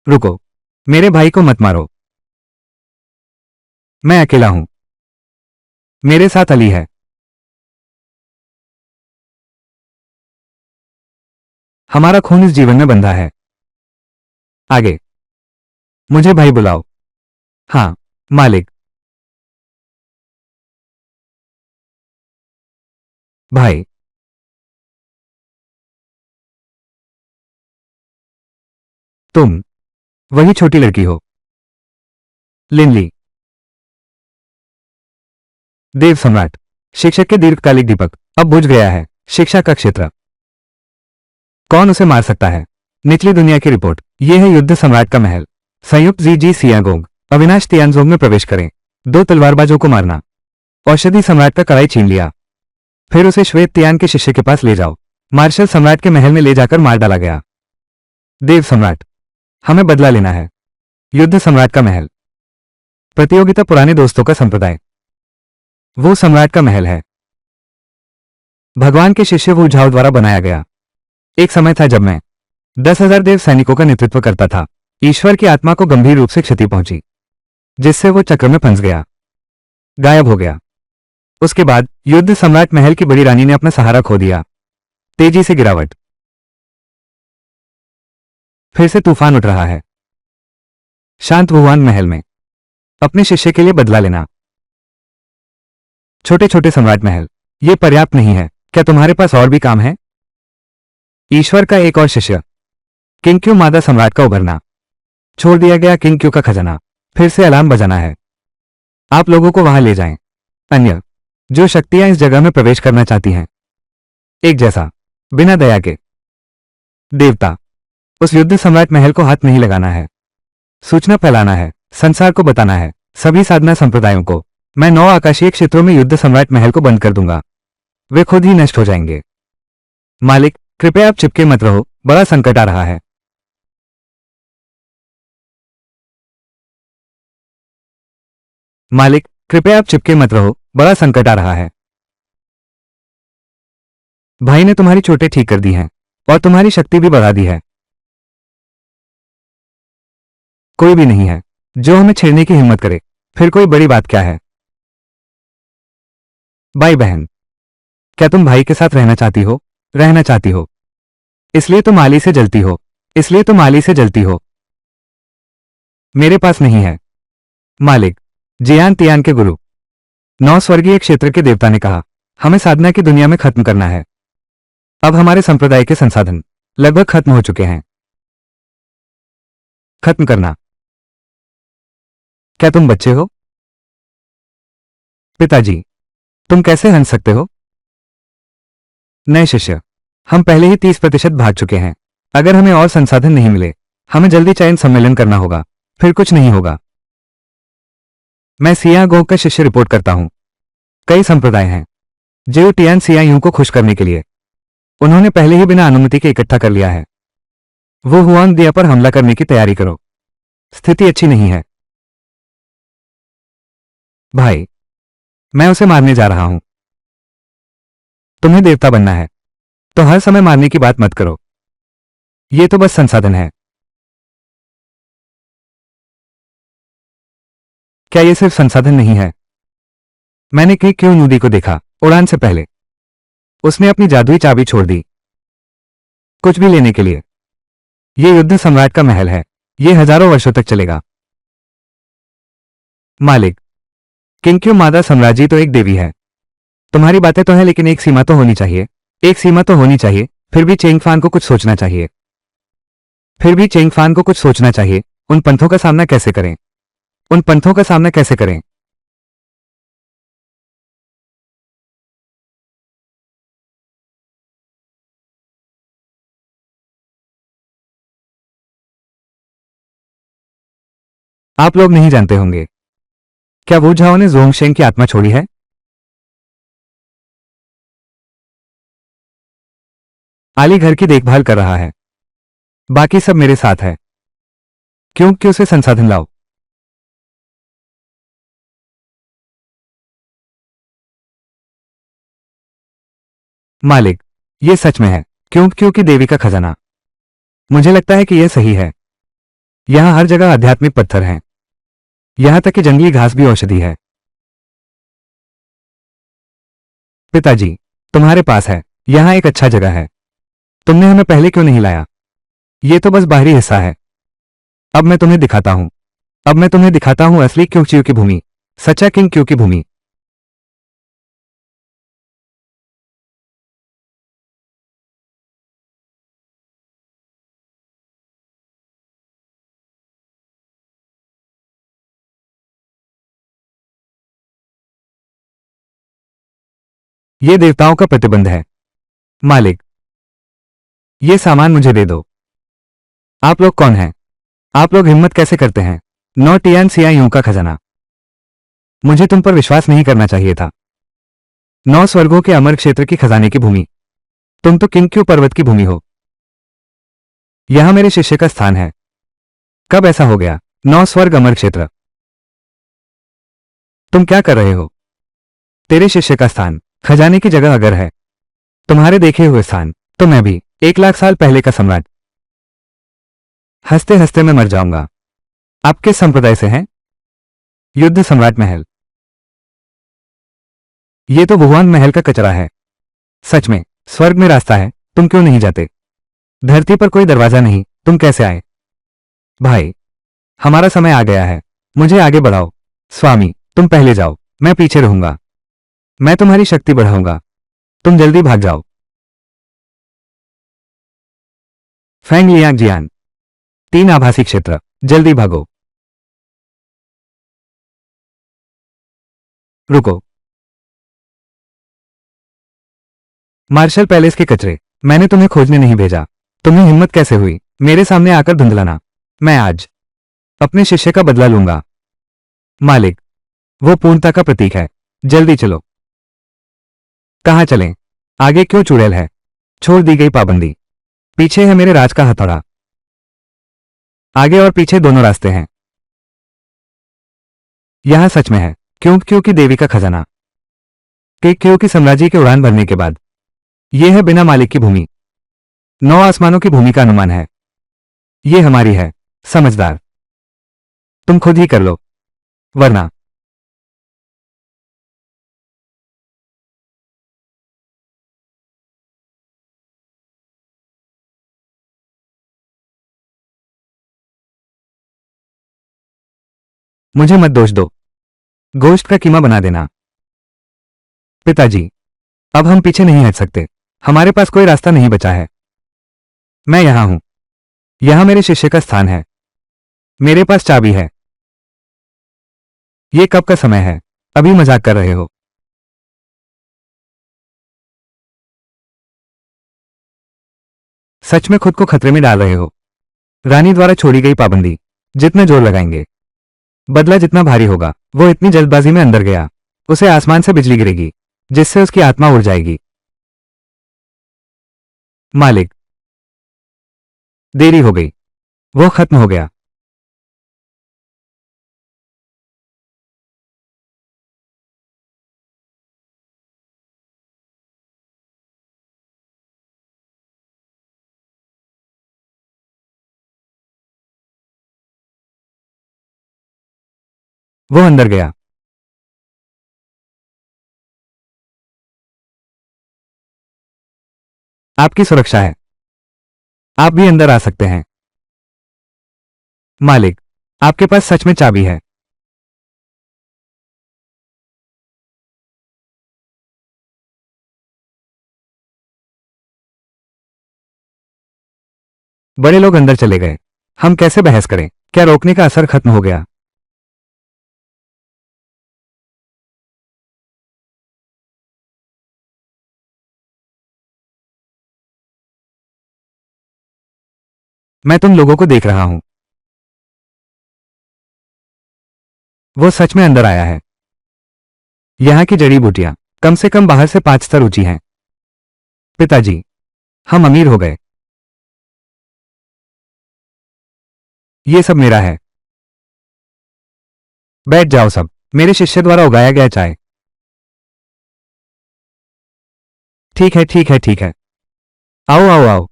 रुको, मेरे भाई को मत मारो। मैं अकेला हूं। मेरे साथ अली है। हमारा खून इस जीवन में बंधा है। आगे, मुझे भाई बुलाओ। हाँ, मालिक। भाई, तुम वही छोटी लड़की हो। लिनली, देव सम्राट, शिक्षक के दीर्घकालिक दीपक अब बुझ गया है। शिक्षा का क्षेत्र, कौन उसे मार सकता है? निचली दुनिया की रिपोर्ट। यह है युद्ध सम्राट का महल। संयुक्त जी सियागोंग, अविनाश तियानजोंग में प्रवेश करें। 2 तलवारबाजों को मारना। औषधि सम्राट का कड़ाई छीन लिया। फिर उसे श्वेत तियान के शिष्य के पास ले जाओ। मार्शल सम्राट के महल में ले जाकर मार डाला गया। देव सम्राट, हमें बदला लेना है। युद्ध सम्राट का महल। प्रतियोगिता पुराने दोस्तों का संप्रदाय। वो सम्राट का महल है। भगवान के शिष्य वू झाओ द्वारा बनाया गया। एक समय था जब मैं 10,000 देव सैनिकों का नेतृत्व करता था। ईश्वर की आत्मा को गंभीर रूप से क्षति पहुंची, जिससे वो चक्र में फंस गया, गायब हो गया। उसके बाद युद्ध सम्राट महल की बड़ी रानी ने अपना सहारा खो दिया। तेजी से गिरावट। फिर से तूफान उठ रहा है। शांत वुहान महल में अपने शिष्य के लिए बदला लेना। छोटे छोटे सम्राट महल, ये पर्याप्त नहीं है। क्या तुम्हारे पास और भी काम है? ईश्वर का एक और शिष्य। किंक्यू मादा सम्राट का उभरना। छोड़ दिया गया किंक्यू का खजाना। फिर से अलार्म बजाना है। आप लोगों को वहां ले जाएं। अन्य जो शक्तियां इस जगह में प्रवेश करना चाहती हैं, एक जैसा, बिना दया के। देवता, उस युद्ध सम्राट महल को हाथ नहीं लगाना है। सूचना फैलाना है, संसार को बताना है, सभी साधना संप्रदायों को। मैं 9 आकाशीय क्षेत्रों में युद्ध सम्राट महल को बंद कर दूंगा। वे खुद ही नष्ट हो जाएंगे। मालिक, कृपया आप चिपके मत रहो, बड़ा संकट आ रहा है। मालिक, कृपया आप चिपके मत रहो, बड़ा संकट आ रहा है। भाई ने तुम्हारी चोटें ठीक कर दी हैं और तुम्हारी शक्ति भी बढ़ा दी है। कोई भी नहीं है जो हमें छेड़ने की हिम्मत करे। फिर कोई बड़ी बात क्या है? भाई बहन, क्या तुम भाई के साथ रहना चाहती हो? रहना चाहती हो, इसलिए तुम आली से जलती हो। इसलिए तुम आली से जलती हो। मेरे पास नहीं है। मालिक, जियान तियान के गुरु, 9 स्वर्गीय क्षेत्र के देवता ने कहा, हमें साधना की दुनिया में खत्म करना है। अब हमारे संप्रदाय के संसाधन लगभग खत्म हो चुके हैं। खत्म करना। क्या तुम बच्चे हो? पिताजी, तुम कैसे हंस सकते हो? नए शिष्य, हम पहले ही 30% भाग चुके हैं। अगर हमें और संसाधन नहीं मिले, हमें जल्दी चयन सम्मेलन करना होगा, फिर कुछ नहीं होगा। मैं सिया गो का शिष्य रिपोर्ट करता हूं। कई संप्रदाय हैं जो टियान सियायू को खुश करने के लिए उन्होंने पहले ही बिना अनुमति के इकट्ठा कर लिया है। वो हुआंग दिया पर हमला करने की तैयारी करो। स्थिति अच्छी नहीं है। भाई, मैं उसे मारने जा रहा हूं। तुम्हें देवता बनना है तो हर समय मारने की बात मत करो। ये तो बस संसाधन है। क्या ये सिर्फ संसाधन नहीं है? मैंने क्यों नूदी को देखा उड़ान से पहले। उसने अपनी जादुई चाबी छोड़ दी कुछ भी लेने के लिए। ये युद्ध सम्राट का महल है। ये हजारों वर्षों तक चलेगा। मालिक, किंक्यू मादा साम्राज्य तो एक देवी है। तुम्हारी बातें तो है, लेकिन एक सीमा तो होनी चाहिए। एक सीमा तो होनी चाहिए। फिर भी चेंगफान को कुछ सोचना चाहिए। फिर भी चेंगफान को कुछ सोचना चाहिए। उन पंथों का सामना कैसे करें? उन पंथों का सामना कैसे करें? आप लोग नहीं जानते होंगे, क्या वू झाओ ने जोंगशेंग की आत्मा छोड़ी है? आली घर की देखभाल कर रहा है। बाकी सब मेरे साथ है। क्योंकि उसे संसाधन लाओ। मालिक, ये सच में है। क्योंकि देवी का खजाना। मुझे लगता है कि यह सही है। यहां हर जगह आध्यात्मिक पत्थर हैं। यहां तक कि जंगली घास भी औषधि है। पिताजी, तुम्हारे पास है। यहां एक अच्छा जगह है। तुमने हमें पहले क्यों नहीं लाया? ये तो बस बाहरी हिस्सा है। अब मैं तुम्हें दिखाता हूं। अब मैं तुम्हें दिखाता हूं असली क्योंक्यू की भूमि। सच्चा किंग क्यू की भूमि। ये देवताओं का प्रतिबंध है। मालिक, ये सामान मुझे दे दो। आप लोग कौन हैं? आप लोग हिम्मत कैसे करते हैं? नौ टियान सियायूं का खजाना। मुझे तुम पर विश्वास नहीं करना चाहिए था। 9 स्वर्गों के अमर क्षेत्र की खजाने की भूमि। तुम तो किंक्यू पर्वत की भूमि हो। यहां मेरे शिष्य का स्थान है। कब ऐसा हो गया? 9 स्वर्ग अमर क्षेत्र। तुम क्या कर रहे हो? तेरे शिष्य का स्थान खजाने की जगह अगर है, तुम्हारे देखे हुए स्थान, तो मैं भी 1 लाख साल पहले का सम्राट। हंसते हंसते मैं मर जाऊंगा। आप किस संप्रदाय से हैं? युद्ध सम्राट महल। ये तो वुहान महल का कचरा है। सच में, स्वर्ग में रास्ता है, तुम क्यों नहीं जाते? धरती पर कोई दरवाजा नहीं, तुम कैसे आए? भाई, हमारा समय आ गया है। मुझे आगे बढ़ाओ। स्वामी, तुम पहले जाओ, मैं पीछे रहूंगा। मैं तुम्हारी शक्ति बढ़ाऊंगा। तुम जल्दी भाग जाओ। फेंग लियांग जियान। 3 आभासी क्षेत्र, जल्दी भागो। रुको। मार्शल पैलेस के कचरे, मैंने तुम्हें खोजने नहीं भेजा। तुम्हें हिम्मत कैसे हुई मेरे सामने आकर धुंधलाना? मैं आज अपने शिष्य का बदला लूंगा। मालिक, वो पूर्णता का प्रतीक है। जल्दी चलो। कहां चलें? आगे क्यों चुड़ैल है? छोड़ दी गई पाबंदी। पीछे है मेरे राज का हथौड़ा। आगे और पीछे दोनों रास्ते हैं। यहां सच में है क्योंकि देवी का खजाना। क्योंकि साम्राज्य के उड़ान भरने के बाद यह है बिना मालिक की भूमि। 9 आसमानों की भूमि का अनुमान है। ये हमारी है। समझदार, तुम खुद ही कर लो, वरना। मुझे मत दोष दो। गोश्त का कीमा बना देना। पिताजी, अब हम पीछे नहीं हट सकते। हमारे पास कोई रास्ता नहीं बचा है। मैं यहां हूं। यहां मेरे शिष्य का स्थान है। मेरे पास चाबी है। ये कब का समय है? अभी मजाक कर रहे हो? सच में खुद को खतरे में डाल रहे हो? रानी द्वारा छोड़ी गई पाबंदी, जितना जोर लगाएंगे बदला जितना भारी होगा। वो इतनी जल्दबाजी में अंदर गया, उसे आसमान से बिजली गिरेगी जिससे उसकी आत्मा उड़ जाएगी। मालिक, देरी हो गई। वो खत्म हो गया। वो अंदर गया। आपकी सुरक्षा है। आप भी अंदर आ सकते हैं। मालिक, आपके पास सच में चाबी है। बड़े लोग अंदर चले गए। हम कैसे बहस करें? क्या रोकने का असर खत्म हो गया? मैं तुम लोगों को देख रहा हूं। वो सच में अंदर आया है। यहां की जड़ी बूटियां कम से कम बाहर से 5 स्तर ऊंची हैं। पिताजी, हम अमीर हो गए। ये सब मेरा है। बैठ जाओ सब। मेरे शिष्य द्वारा उगाया गया चाय। ठीक है, ठीक है, ठीक है। आओ आओ आओ।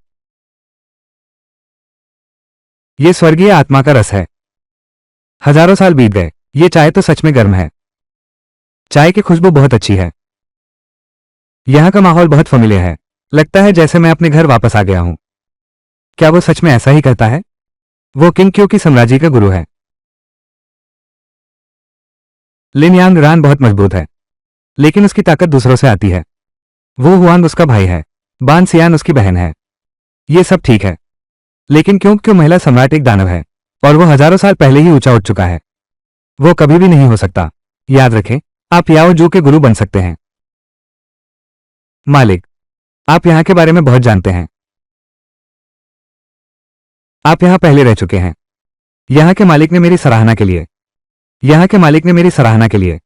ये स्वर्गीय आत्मा का रस है। हजारों साल बीत गए, ये चाय तो सच में गर्म है। चाय की खुशबू बहुत अच्छी है। यहाँ का माहौल बहुत फैमिलियर है। लगता है जैसे मैं अपने घर वापस आ गया हूं। क्या वो सच में ऐसा ही करता है? वो किंग क्यों की साम्राज्य का गुरु है। लिन यांग रान बहुत मजबूत है, लेकिन उसकी ताकत दूसरों से आती है। वो हुआन उसका भाई है, बान सियान उसकी बहन है। ये सब ठीक है, लेकिन क्यों महिला सम्राट एक दानव है और वो हजारों साल पहले ही ऊंचा उठ चुका है। वो कभी भी नहीं हो सकता। याद रखें, आप याओ जू के गुरु बन सकते हैं। मालिक, आप यहां के बारे में बहुत जानते हैं। आप यहां पहले रह चुके हैं। यहां के मालिक ने मेरी सराहना के लिए यहां के मालिक ने मेरी सराहना के लिए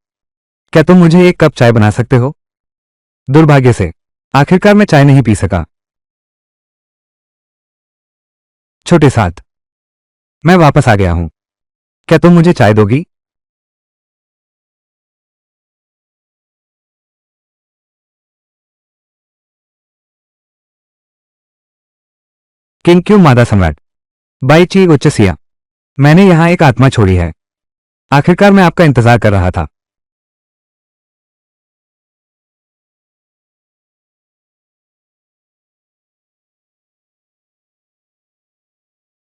क्या तुम मुझे एक कप चाय बना सकते हो? दुर्भाग्य से आखिरकार मैं चाय नहीं पी सका। छोटे साथ, मैं वापस आ गया हूं। क्या तुम मुझे चाय दोगी? किंग क्यों मादा सम्राट बाई ची उच्चसिया, मैंने यहां एक आत्मा छोड़ी है। आखिरकार मैं आपका इंतजार कर रहा था।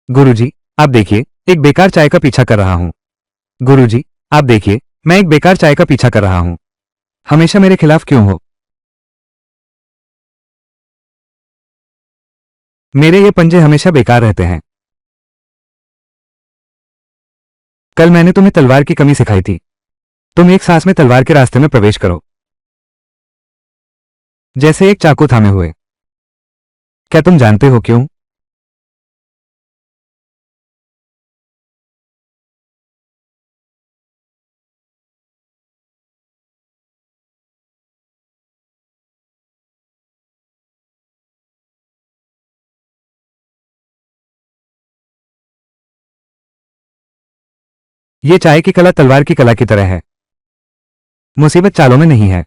गुरुजी, आप देखिए, एक बेकार चाय का पीछा कर रहा हूं। गुरुजी, आप देखिए, मैं एक बेकार चाय का पीछा कर रहा हूं। हमेशा मेरे खिलाफ क्यों हो? मेरे ये पंजे हमेशा बेकार रहते हैं। कल मैंने तुम्हें तलवार की कमी सिखाई थी। तुम एक सांस में तलवार के रास्ते में प्रवेश करो, जैसे एक चाकू थामे हुए। क्या तुम जानते हो क्यों? ये चाय की कला तलवार की कला की तरह है, मुसीबत चालों में नहीं है।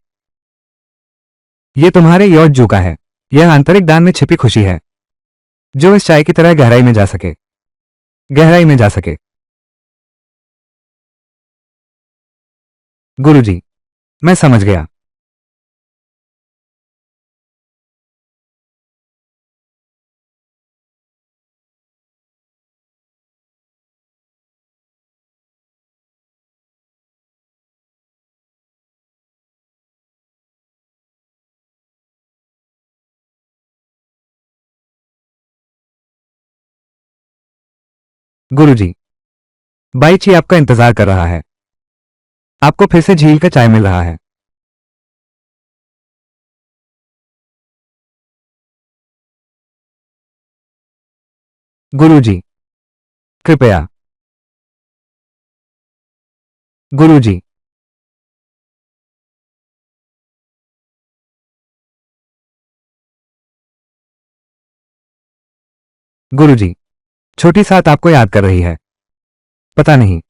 ये तुम्हारे योद्ध जू का है। यह आंतरिक दान में छिपी खुशी है, जो इस चाय की तरह गहराई में जा सके, गहराई में जा सके। गुरुजी, मैं समझ गया। गुरुजी, बाईची आपका इंतजार कर रहा है। आपको फिर से झील का चाय मिल रहा है। गुरुजी, कृपया। गुरुजी, गुरुजी, छोटी सात आपको याद कर रही है। पता नहीं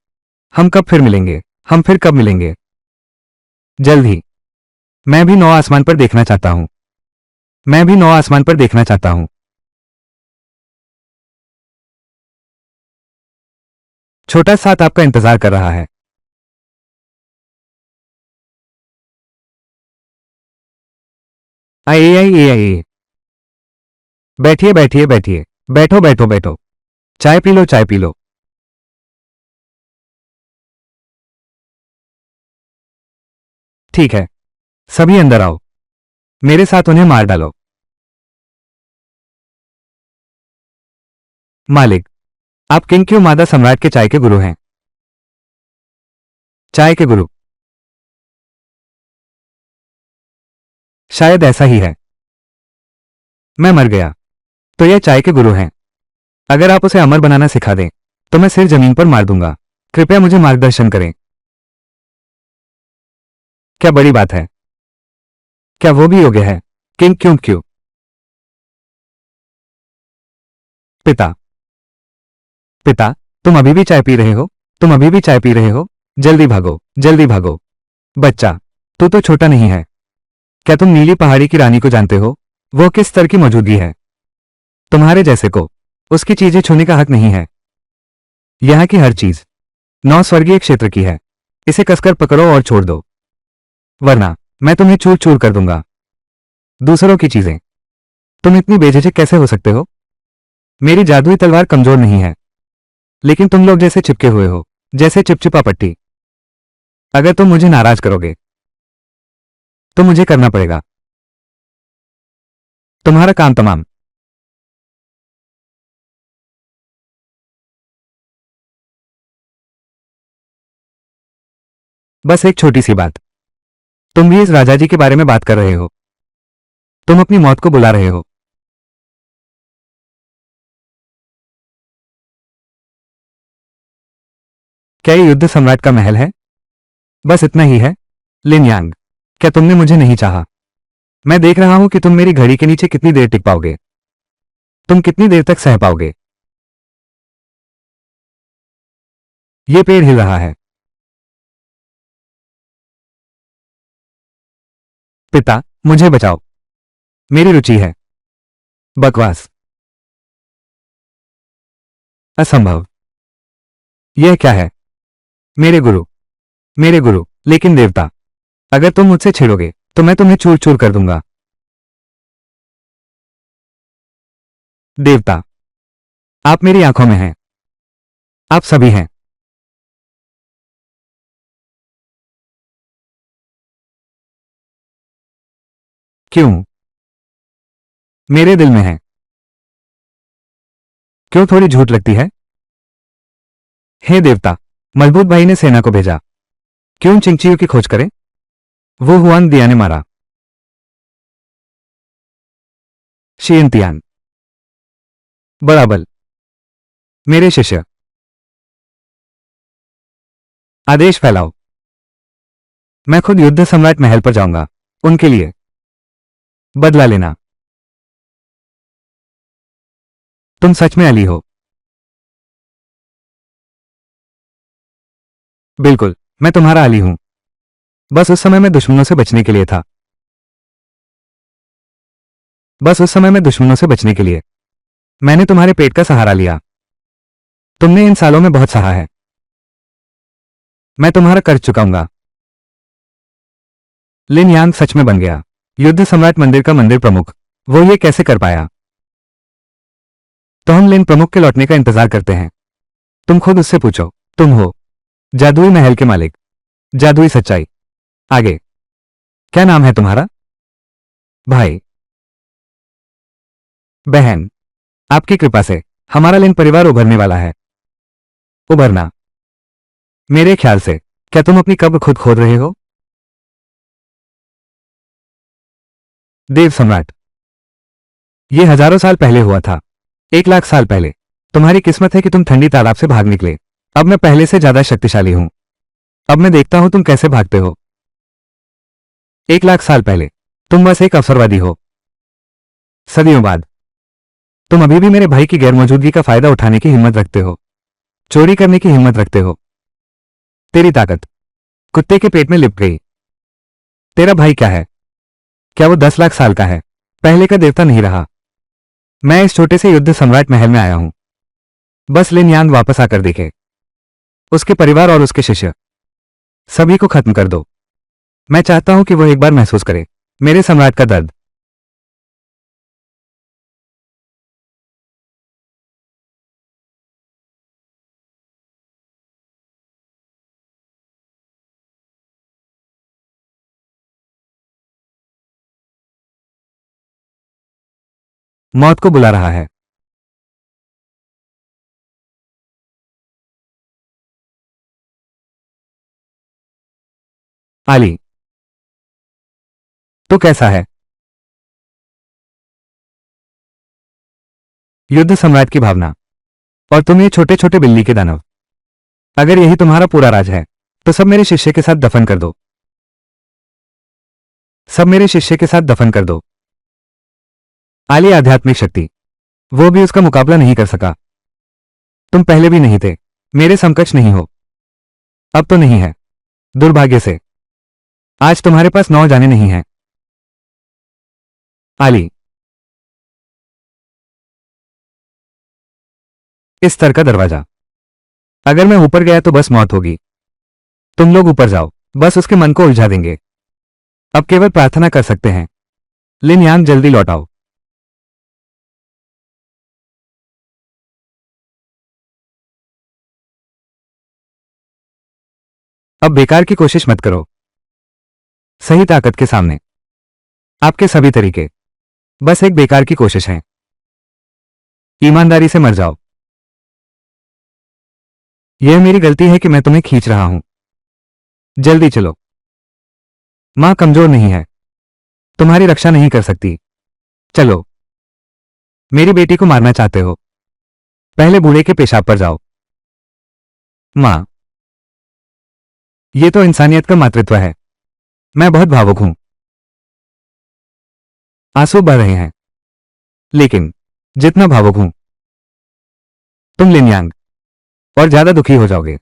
हम कब फिर मिलेंगे। हम फिर कब मिलेंगे? जल्द ही। मैं भी नौ आसमान पर देखना चाहता हूं। मैं भी नौ आसमान पर देखना चाहता हूं। छोटा सात आपका इंतजार कर रहा है। आइए आइए आइए। बैठिए बैठिए बैठिए। बैठो बैठो बैठो। चाय पी लो, चाय पी लो। ठीक है, सभी अंदर आओ। मेरे साथ उन्हें मार डालो। मालिक, आप किंग क्यों मादा सम्राट के चाय के गुरु हैं? चाय के गुरु? शायद ऐसा ही है। मैं मर गया तो यह चाय के गुरु हैं। अगर आप उसे अमर बनाना सिखा दें तो मैं सिर जमीन पर मार दूंगा। कृपया मुझे मार्गदर्शन करें। क्या बड़ी बात है? क्या वो भी योग्य है? किंग क्यों क्यों? पिता, पिता, तुम अभी भी चाय पी रहे हो? तुम अभी भी चाय पी रहे हो? जल्दी भागो, जल्दी भागो। बच्चा, तू तो छोटा नहीं है। क्या तुम नीली पहाड़ी की रानी को जानते हो? वो किस स्तर की मौजूदगी है? तुम्हारे जैसे को उसकी चीजें छूने का हक नहीं है। यहाँ की हर चीज नौ स्वर्गीय क्षेत्र की है। इसे कसकर पकड़ो और छोड़ दो, वरना मैं तुम्हें चूर चूर कर दूंगा। दूसरों की चीजें? तुम इतनी बेझिझक कैसे हो सकते हो? मेरी जादुई तलवार कमजोर नहीं है, लेकिन तुम लोग जैसे चिपके हुए हो, जैसे चिपचिपा पट्टी। अगर तुम मुझे नाराज करोगे तो मुझे करना पड़ेगा। तुम्हारा काम तमाम। बस एक छोटी सी बात। तुम भी इस राजा जी के बारे में बात कर रहे हो। तुम अपनी मौत को बुला रहे हो। क्या ये युद्ध सम्राट का महल है? बस इतना ही है। लिन यांग, क्या तुमने मुझे नहीं चाहा? मैं देख रहा हूं कि तुम मेरी घड़ी के नीचे कितनी देर टिक पाओगे। तुम कितनी देर तक सह पाओगे। ये पेड़ हिल रहा है। पिता, मुझे बचाओ। मेरी रुचि है। बकवास। असंभव। यह क्या है? मेरे गुरु, मेरे गुरु, लेकिन देवता, अगर तुम मुझसे छेड़ोगे तो मैं तुम्हें चूर चूर कर दूंगा। देवता, आप मेरी आंखों में हैं। आप सभी हैं। क्यों? मेरे दिल में है। क्यों थोड़ी झूठ लगती है? हे देवता, मजबूत भाई ने सेना को भेजा। क्यों चिंचियों की खोज करें? वो हुआन दिया ने मारा। शीयंतियान। बराबर। मेरे शिष्य। आदेश फैलाओ। मैं खुद युद्ध सम्राट महल पर जाऊंगा। उनके लिए बदला लेना। तुम सच में अली हो? बिल्कुल, मैं तुम्हारा अली हूं। बस उस समय मैं दुश्मनों से बचने के लिए था। बस उस समय मैं दुश्मनों से बचने के लिए मैंने तुम्हारे पेट का सहारा लिया। तुमने इन सालों में बहुत सहा है। मैं तुम्हारा कर्ज चुकाऊंगा। लिन यांग सच में बन गया युद्ध सम्राट मंदिर का मंदिर प्रमुख। वो ये कैसे कर पाया? तो हम लिन प्रमुख के लौटने का इंतजार करते हैं। तुम खुद उससे पूछो। तुम हो जादुई महल के मालिक। जादुई सच्चाई। आगे क्या नाम है तुम्हारा? भाई। बहन। आपकी कृपा से हमारा लिन परिवार उभरने वाला है। उभरना? मेरे ख्याल से क्या तुम अपनी कब्र खुद खोद रहे हो? देव सम्राट। ये हजारों साल पहले हुआ था। 1 लाख साल पहले। तुम्हारी किस्मत है कि तुम ठंडी तालाब से भाग निकले। अब मैं पहले से ज्यादा शक्तिशाली हूं। अब मैं देखता हूं तुम कैसे भागते हो। 1 लाख साल पहले तुम बस एक अवसरवादी हो। सदियों बाद तुम अभी भी मेरे भाई की गैरमौजूदगी का फायदा उठाने की हिम्मत रखते हो। चोरी करने की हिम्मत रखते हो। तेरी ताकत कुत्ते के पेट में लिप गई। तेरा भाई क्या है? क्या वो 10 लाख साल का है? पहले का देवता नहीं रहा। मैं इस छोटे से युद्ध सम्राट महल में आया हूं बस लिन यांग वापस आकर देखे। उसके परिवार और उसके शिष्य सभी को खत्म कर दो। मैं चाहता हूं कि वो एक बार महसूस करे मेरे सम्राट का दर्द। मौत को बुला रहा है। आली। तो कैसा है? युद्ध सम्राट की भावना। और तुम ये छोटे छोटे बिल्ली के दानव। अगर यही तुम्हारा पूरा राज है तो सब मेरे शिष्य के साथ दफन कर दो। सब मेरे शिष्य के साथ दफन कर दो। आली आध्यात्मिक शक्ति। वो भी उसका मुकाबला नहीं कर सका। तुम पहले भी नहीं थे। मेरे समकक्ष नहीं हो। अब तो नहीं है। दुर्भाग्य से आज तुम्हारे पास 9 जाने नहीं हैं। आली। इस स्तर का दरवाजा। अगर मैं ऊपर गया तो बस मौत होगी। तुम लोग ऊपर जाओ। बस उसके मन को उलझा देंगे। अब केवल प्रार्थना कर सकते हैं। लिन यांग जल्दी लौट आओ। अब बेकार की कोशिश मत करो। सही ताकत के सामने आपके सभी तरीके बस एक बेकार की कोशिश है। ईमानदारी से मर जाओ। यह मेरी गलती है कि मैं तुम्हें खींच रहा हूं। जल्दी चलो। मां कमजोर नहीं है। तुम्हारी रक्षा नहीं कर सकती। चलो। मेरी बेटी को मारना चाहते हो? पहले बूढ़े के पेशाब पर जाओ। मां। ये तो इंसानियत का मातृत्व है। मैं बहुत भावुक हूं। आंसू बह रहे हैं। लेकिन जितना भावुक हूं तुम लिन यांग और ज्यादा दुखी हो जाओगे।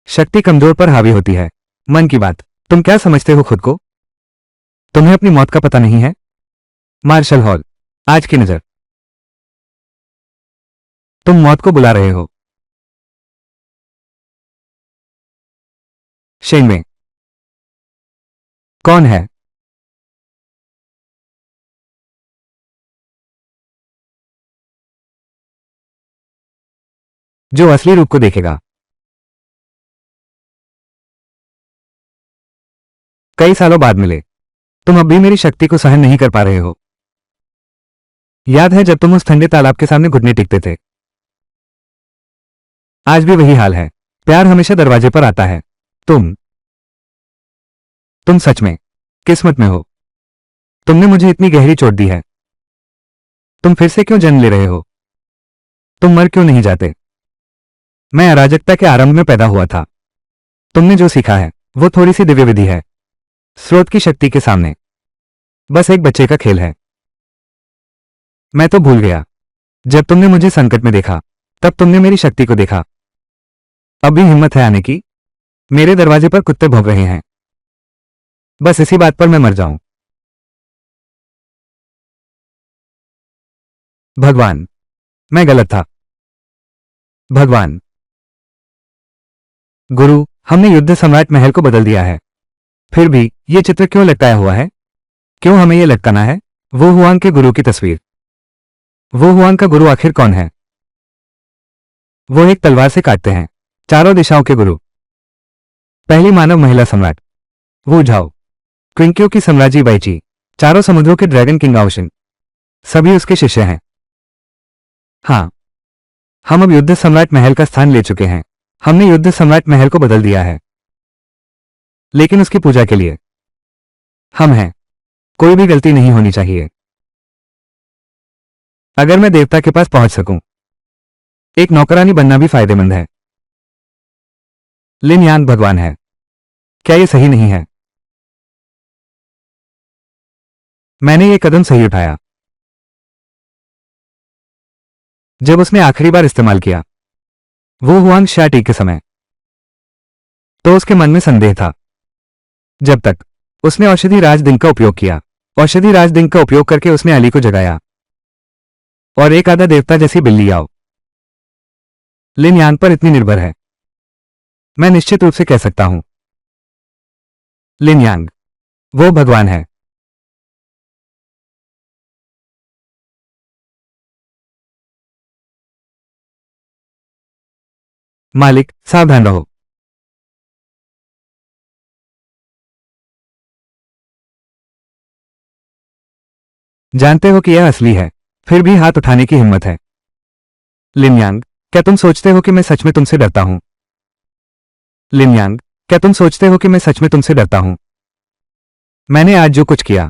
शक्ति कमजोर पर हावी होती है। मन की बात। तुम क्या समझते हो खुद को? तुम्हें अपनी मौत का पता नहीं है? Marshall Hall. आज की नजर। तुम मौत को बुला रहे हो। शेंगवे। कौन है? जो असली रूप को देखेगा। कई सालों बाद मिले। तुम अब भी मेरी शक्ति को सहन नहीं कर पा रहे हो। याद है जब तुम उस ठंडे तालाब के सामने घुटने टेकते थे? आज भी वही हाल है। प्यार हमेशा दरवाजे पर आता है। तुम सच में किस्मत में हो। तुमने मुझे इतनी गहरी चोट दी है। तुम फिर से क्यों जन्म ले रहे हो? तुम मर क्यों नहीं जाते? मैं अराजकता के आरंभ में पैदा हुआ था। तुमने जो सीखा है वो थोड़ी सी दिव्य विधि है, स्रोत की शक्ति के सामने बस एक बच्चे का खेल है। मैं तो भूल गया। जब तुमने मुझे संकट में देखा तब तुमने मेरी शक्ति को देखा। अब भी हिम्मत है आने की? मेरे दरवाजे पर कुत्ते भौंक रहे हैं। बस इसी बात पर मैं मर जाऊं। भगवान, मैं गलत था। भगवान, गुरु, हमने युद्ध सम्राट महल को बदल दिया है। फिर भी ये चित्र क्यों लटकाया हुआ है? क्यों हमें ये लटकाना है? वो हुआंग के गुरु की तस्वीर। वो हुआंग का गुरु आखिर कौन है? वो एक तलवार से काटते हैं, चारों दिशाओं के गुरु। पहली मानव महिला सम्राट वो झाओ, क्विंक्यो की साम्राज्य बाइची, चारों समुद्रों के ड्रैगन किंग आओशन, सभी उसके शिष्य हैं। हाँ, हम अब युद्ध सम्राट महल का स्थान ले चुके हैं। हमने युद्ध सम्राट महल को बदल दिया है, लेकिन उसकी पूजा के लिए हम हैं। कोई भी गलती नहीं होनी चाहिए। अगर मैं देवता के पास पहुंच सकूं, एक नौकरानी बनना भी फायदेमंद है। लिन यांग भगवान है। क्या यह सही नहीं है? मैंने ये कदम सही उठाया। जब उसने आखिरी बार इस्तेमाल किया वो हुआंग शाटी के समय, तो उसके मन में संदेह था। जब तक उसने औषधि राज दिन का उपयोग किया, औषधि राज दिन का उपयोग करके उसने अली को जगाया और एक आधा देवता जैसी बिल्ली आओ लिन यांग पर इतनी निर्भर है। मैं निश्चित रूप से कह सकता हूं, लिन यांग वो भगवान है। मालिक, सावधान रहो। जानते हो कि यह असली है, फिर भी हाथ उठाने की हिम्मत है। लिन यांग, क्या तुम सोचते हो कि मैं सच में तुमसे डरता हूं? लिन यांग, क्या तुम सोचते हो कि मैं सच में तुमसे डरता हूं? मैंने आज जो कुछ किया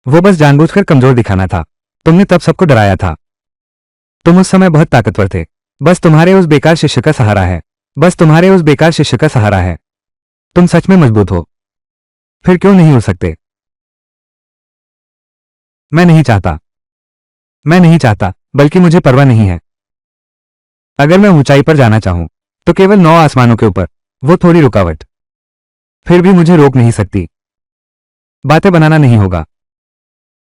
वो बस जानबूझकर कमजोर दिखाना था। तुमने तब सबको डराया था। तुम उस समय बहुत ताकतवर थे। बस तुम्हारे उस बेकार शिष्य का सहारा है। बस तुम्हारे उस बेकार शिष्य का सहारा है। तुम सच में मजबूत हो, फिर क्यों नहीं हो सकते? मैं नहीं चाहता। मैं नहीं चाहता, बल्कि मुझे परवाह नहीं है। अगर मैं ऊंचाई पर जाना चाहूं तो केवल 9 आसमानों के ऊपर, वो थोड़ी रुकावट फिर भी मुझे रोक नहीं सकती। बातें बनाना नहीं होगा।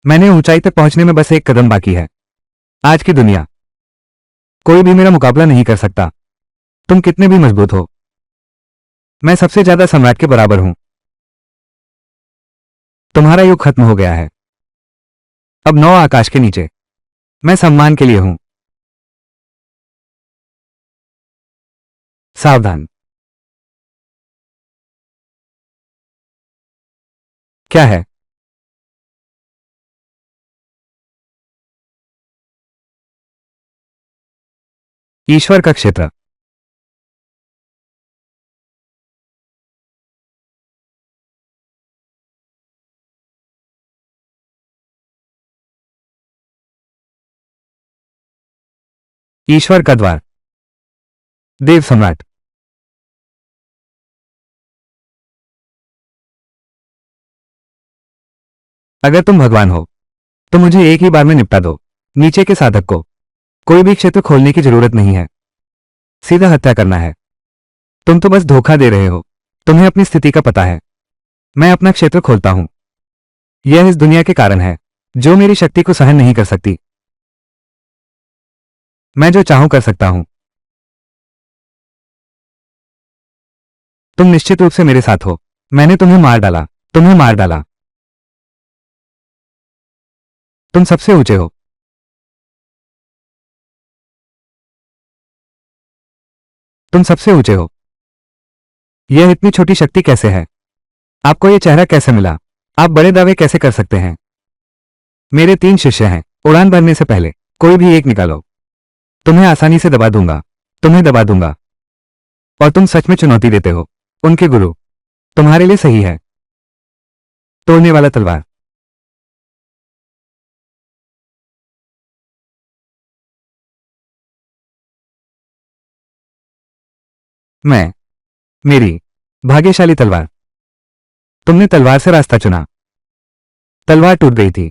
मैंने ऊंचाई तक पहुंचने में बस एक कदम बाकी है। आज की दुनिया कोई भी मेरा मुकाबला नहीं कर सकता। तुम कितने भी मजबूत हो, मैं सबसे ज्यादा सम्राट के बराबर हूं। तुम्हारा युग खत्म हो गया है। अब 9 आकाश के नीचे मैं सम्मान के लिए हूं। सावधान। क्या है? ईश्वर का क्षेत्र। ईश्वर का द्वार। देव सम्राट। अगर तुम भगवान हो तो मुझे एक ही बार में निपटा दो। नीचे के साधक को कोई भी क्षेत्र खोलने की जरूरत नहीं है, सीधा हत्या करना है। तुम तो बस धोखा दे रहे हो। तुम्हें अपनी स्थिति का पता है। मैं अपना क्षेत्र खोलता हूं। यह इस दुनिया के कारण है जो मेरी शक्ति को सहन नहीं कर सकती। मैं जो चाहूं कर सकता हूं। तुम निश्चित रूप से मेरे साथ हो। मैंने तुम्हें मार डाला। तुम्हें मार डाला। तुम सबसे ऊंचे हो। तुम सबसे ऊंचे हो। यह इतनी छोटी शक्ति कैसे है? आपको यह चेहरा कैसे मिला? आप बड़े दावे कैसे कर सकते हैं? मेरे 3 शिष्य हैं। उड़ान भरने से पहले कोई भी एक निकालो। तुम्हें आसानी से दबा दूंगा। तुम्हें दबा दूंगा। और तुम सच में चुनौती देते हो। उनके गुरु। तुम्हारे लिए सही है। तोड़ने वाला तलवार। मैं। मेरी। भाग्यशाली तलवार। तुमने तलवार से रास्ता चुना। तलवार टूट गई थी।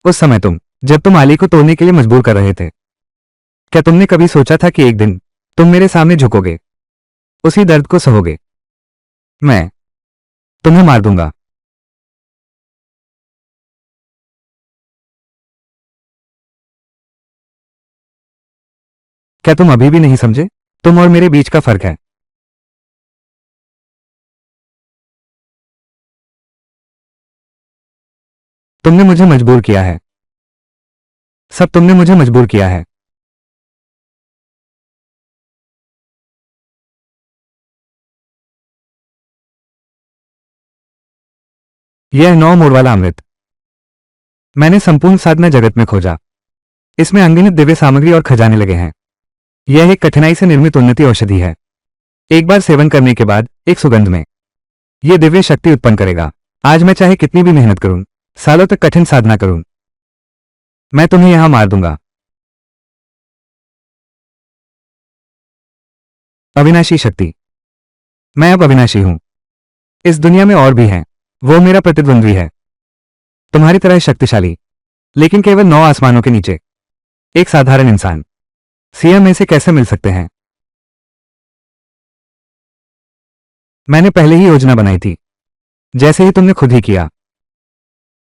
उस समय जब तुम आली को तोड़ने के लिए मजबूर कर रहे थे, क्या तुमने कभी सोचा था कि एक दिन तुम मेरे सामने झुकोगे, उसी दर्द को सहोगे? मैं तुम्हें मार दूंगा। क्या तुम अभी भी नहीं समझे? तुम और मेरे बीच का फर्क है। तुमने मुझे मजबूर किया है। सब तुमने मुझे मजबूर किया है। यह 9 मोड़ वाला अमृत मैंने संपूर्ण साधना जगत में खोजा। इसमें अनगिनत दिव्य सामग्री और खजाने लगे हैं। यह एक कठिनाई से निर्मित उन्नति औषधि है। एक बार सेवन करने के बाद एक सुगंध में यह दिव्य शक्ति उत्पन्न करेगा। आज मैं चाहे कितनी भी मेहनत करूं, सालों तक कठिन साधना करूं, मैं तुम्हें यहां मार दूंगा। अविनाशी शक्ति। मैं अब अविनाशी हूं। इस दुनिया में और भी हैं। वो मेरा प्रतिद्वंद्वी है। तुम्हारी तरह शक्तिशाली, लेकिन केवल 9 आसमानों के नीचे एक साधारण इंसान। सीएम में से कैसे मिल सकते हैं? मैंने पहले ही योजना बनाई थी, जैसे ही तुमने खुद ही किया।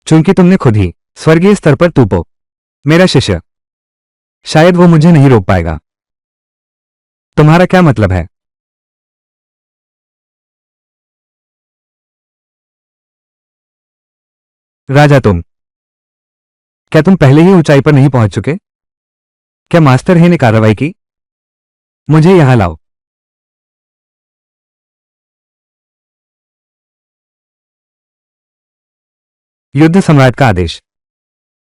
चूंकि तुमने खुद ही स्वर्गीय स्तर पर तूपो मेरा शिष्य, शायद वो मुझे नहीं रोक पाएगा। तुम्हारा क्या मतलब है? राजा क्या तुम पहले ही ऊंचाई पर नहीं पहुंच चुके? क्या मास्टर हे ने कार्रवाई की? मुझे यहां लाओ। युद्ध सम्राट का आदेश।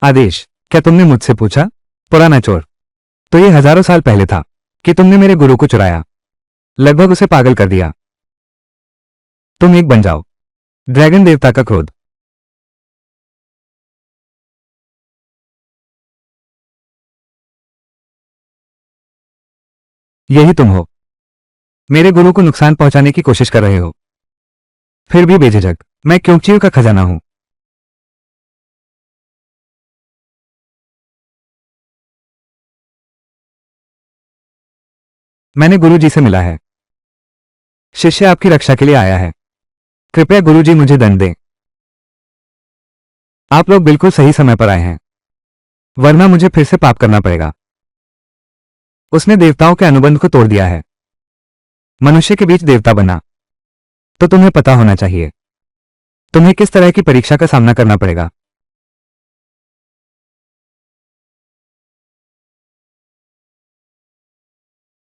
आदेश? क्या तुमने मुझसे पूछा? पुराना चोर। तो ये हजारों साल पहले था कि तुमने मेरे गुरु को चुराया, लगभग उसे पागल कर दिया। तुम एक बन जाओ। ड्रैगन देवता का क्रोध। यही तुम हो। मेरे गुरु को नुकसान पहुंचाने की कोशिश कर रहे हो। फिर भी बेझिझक मैं क्योंकि का खजाना हूं। मैंने गुरुजी से मिला है। शिष्य आपकी रक्षा के लिए आया है। कृपया गुरुजी मुझे दंड दें। आप लोग बिल्कुल सही समय पर आए हैं, वरना मुझे फिर से पाप करना पड़ेगा। उसने देवताओं के अनुबंध को तोड़ दिया है। मनुष्य के बीच देवता बना। तो तुम्हें पता होना चाहिए तुम्हें किस तरह की परीक्षा का सामना करना पड़ेगा।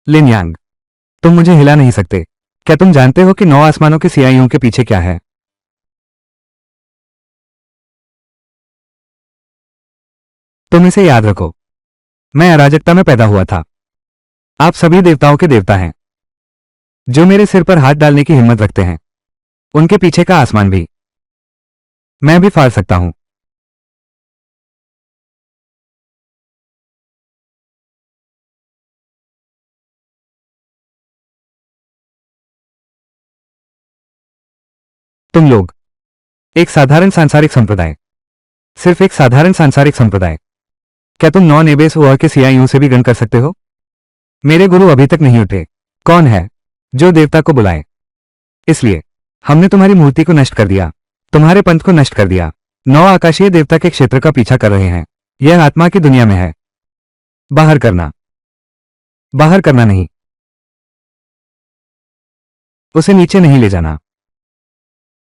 लिन यांग, तुम मुझे हिला नहीं सकते। क्या तुम जानते हो कि 9 आसमानों के सियाइयों के पीछे क्या है? तुम इसे याद रखो। मैं अराजकता में पैदा हुआ था। आप सभी देवताओं के देवता हैं। जो मेरे सिर पर हाथ डालने की हिम्मत रखते हैं, उनके पीछे का आसमान भी मैं भी फाड़ सकता हूं। तुम लोग एक साधारण सांसारिक संप्रदाय, सिर्फ एक साधारण सांसारिक संप्रदाय। क्या तुम 9 नेबेस ओर के सियाइयों से भी गण कर सकते हो? मेरे गुरु अभी तक नहीं उठे। कौन है जो देवता को बुलाए? इसलिए हमने तुम्हारी मूर्ति को नष्ट कर दिया, तुम्हारे पंथ को नष्ट कर दिया। 9 आकाशीय देवता के क्षेत्र का पीछा कर रहे हैं। यह आत्मा की दुनिया में है। बाहर करना। बाहर करना नहीं। उसे नीचे नहीं ले जाना।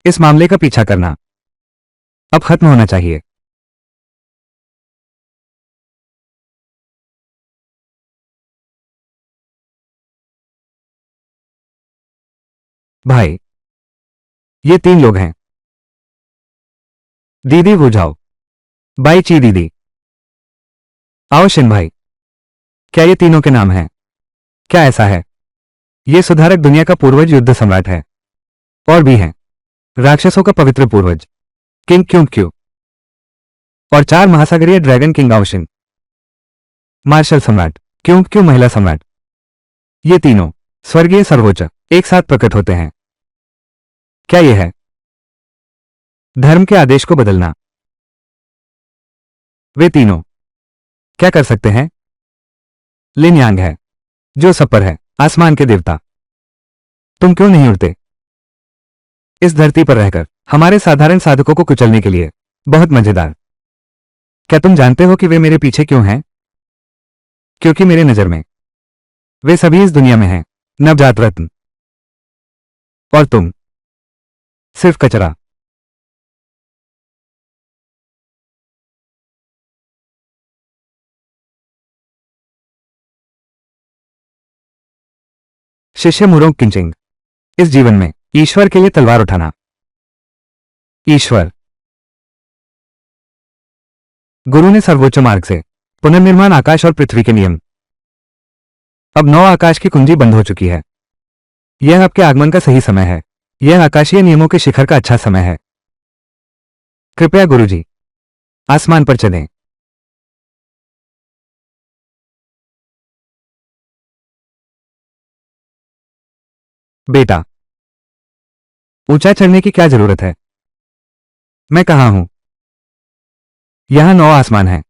इस मामले का पीछा करना अब खत्म होना चाहिए। भाई, ये 3 लोग हैं। दीदी बुझाओ। बाई ची दीदी। आओ शिन भाई। क्या ये तीनों के नाम हैं? क्या ऐसा है? ये सुधारक दुनिया का पूर्वज युद्ध सम्राट है। और भी हैं। राक्षसों का पवित्र पूर्वज किंग क्यों क्यू। और 4 महासागरीय ड्रैगन किंग आओशिन। मार्शल सम्राट क्यों क्यों महिला सम्राट। ये तीनों स्वर्गीय सर्वोच्च एक साथ प्रकट होते हैं। क्या यह है? धर्म के आदेश को बदलना। वे तीनों क्या कर सकते हैं? लिन यांग है जो सब पर है, आसमान के देवता। तुम क्यों नहीं उड़ते? इस धरती पर रहकर हमारे साधारण साधकों को कुचलने के लिए। बहुत मजेदार। क्या तुम जानते हो कि वे मेरे पीछे क्यों हैं? क्योंकि मेरे नजर में वे सभी इस दुनिया में हैं, नवजात रत्न। और तुम सिर्फ कचरा। शिष्य मुरोंग किंचिंग। इस जीवन में ईश्वर के लिए तलवार उठाना। ईश्वर गुरु ने सर्वोच्च मार्ग से पुनर्निर्माण आकाश और पृथ्वी के नियम। अब 9 आकाश की कुंजी बंद हो चुकी है। यह आपके आगमन का सही समय है। यह आकाशीय नियमों के शिखर का अच्छा समय है। कृपया गुरुजी आसमान पर चलें। बेटा ऊंचा चढ़ने की क्या जरूरत है? मैं कहां हूं? यहां 9 आसमान है।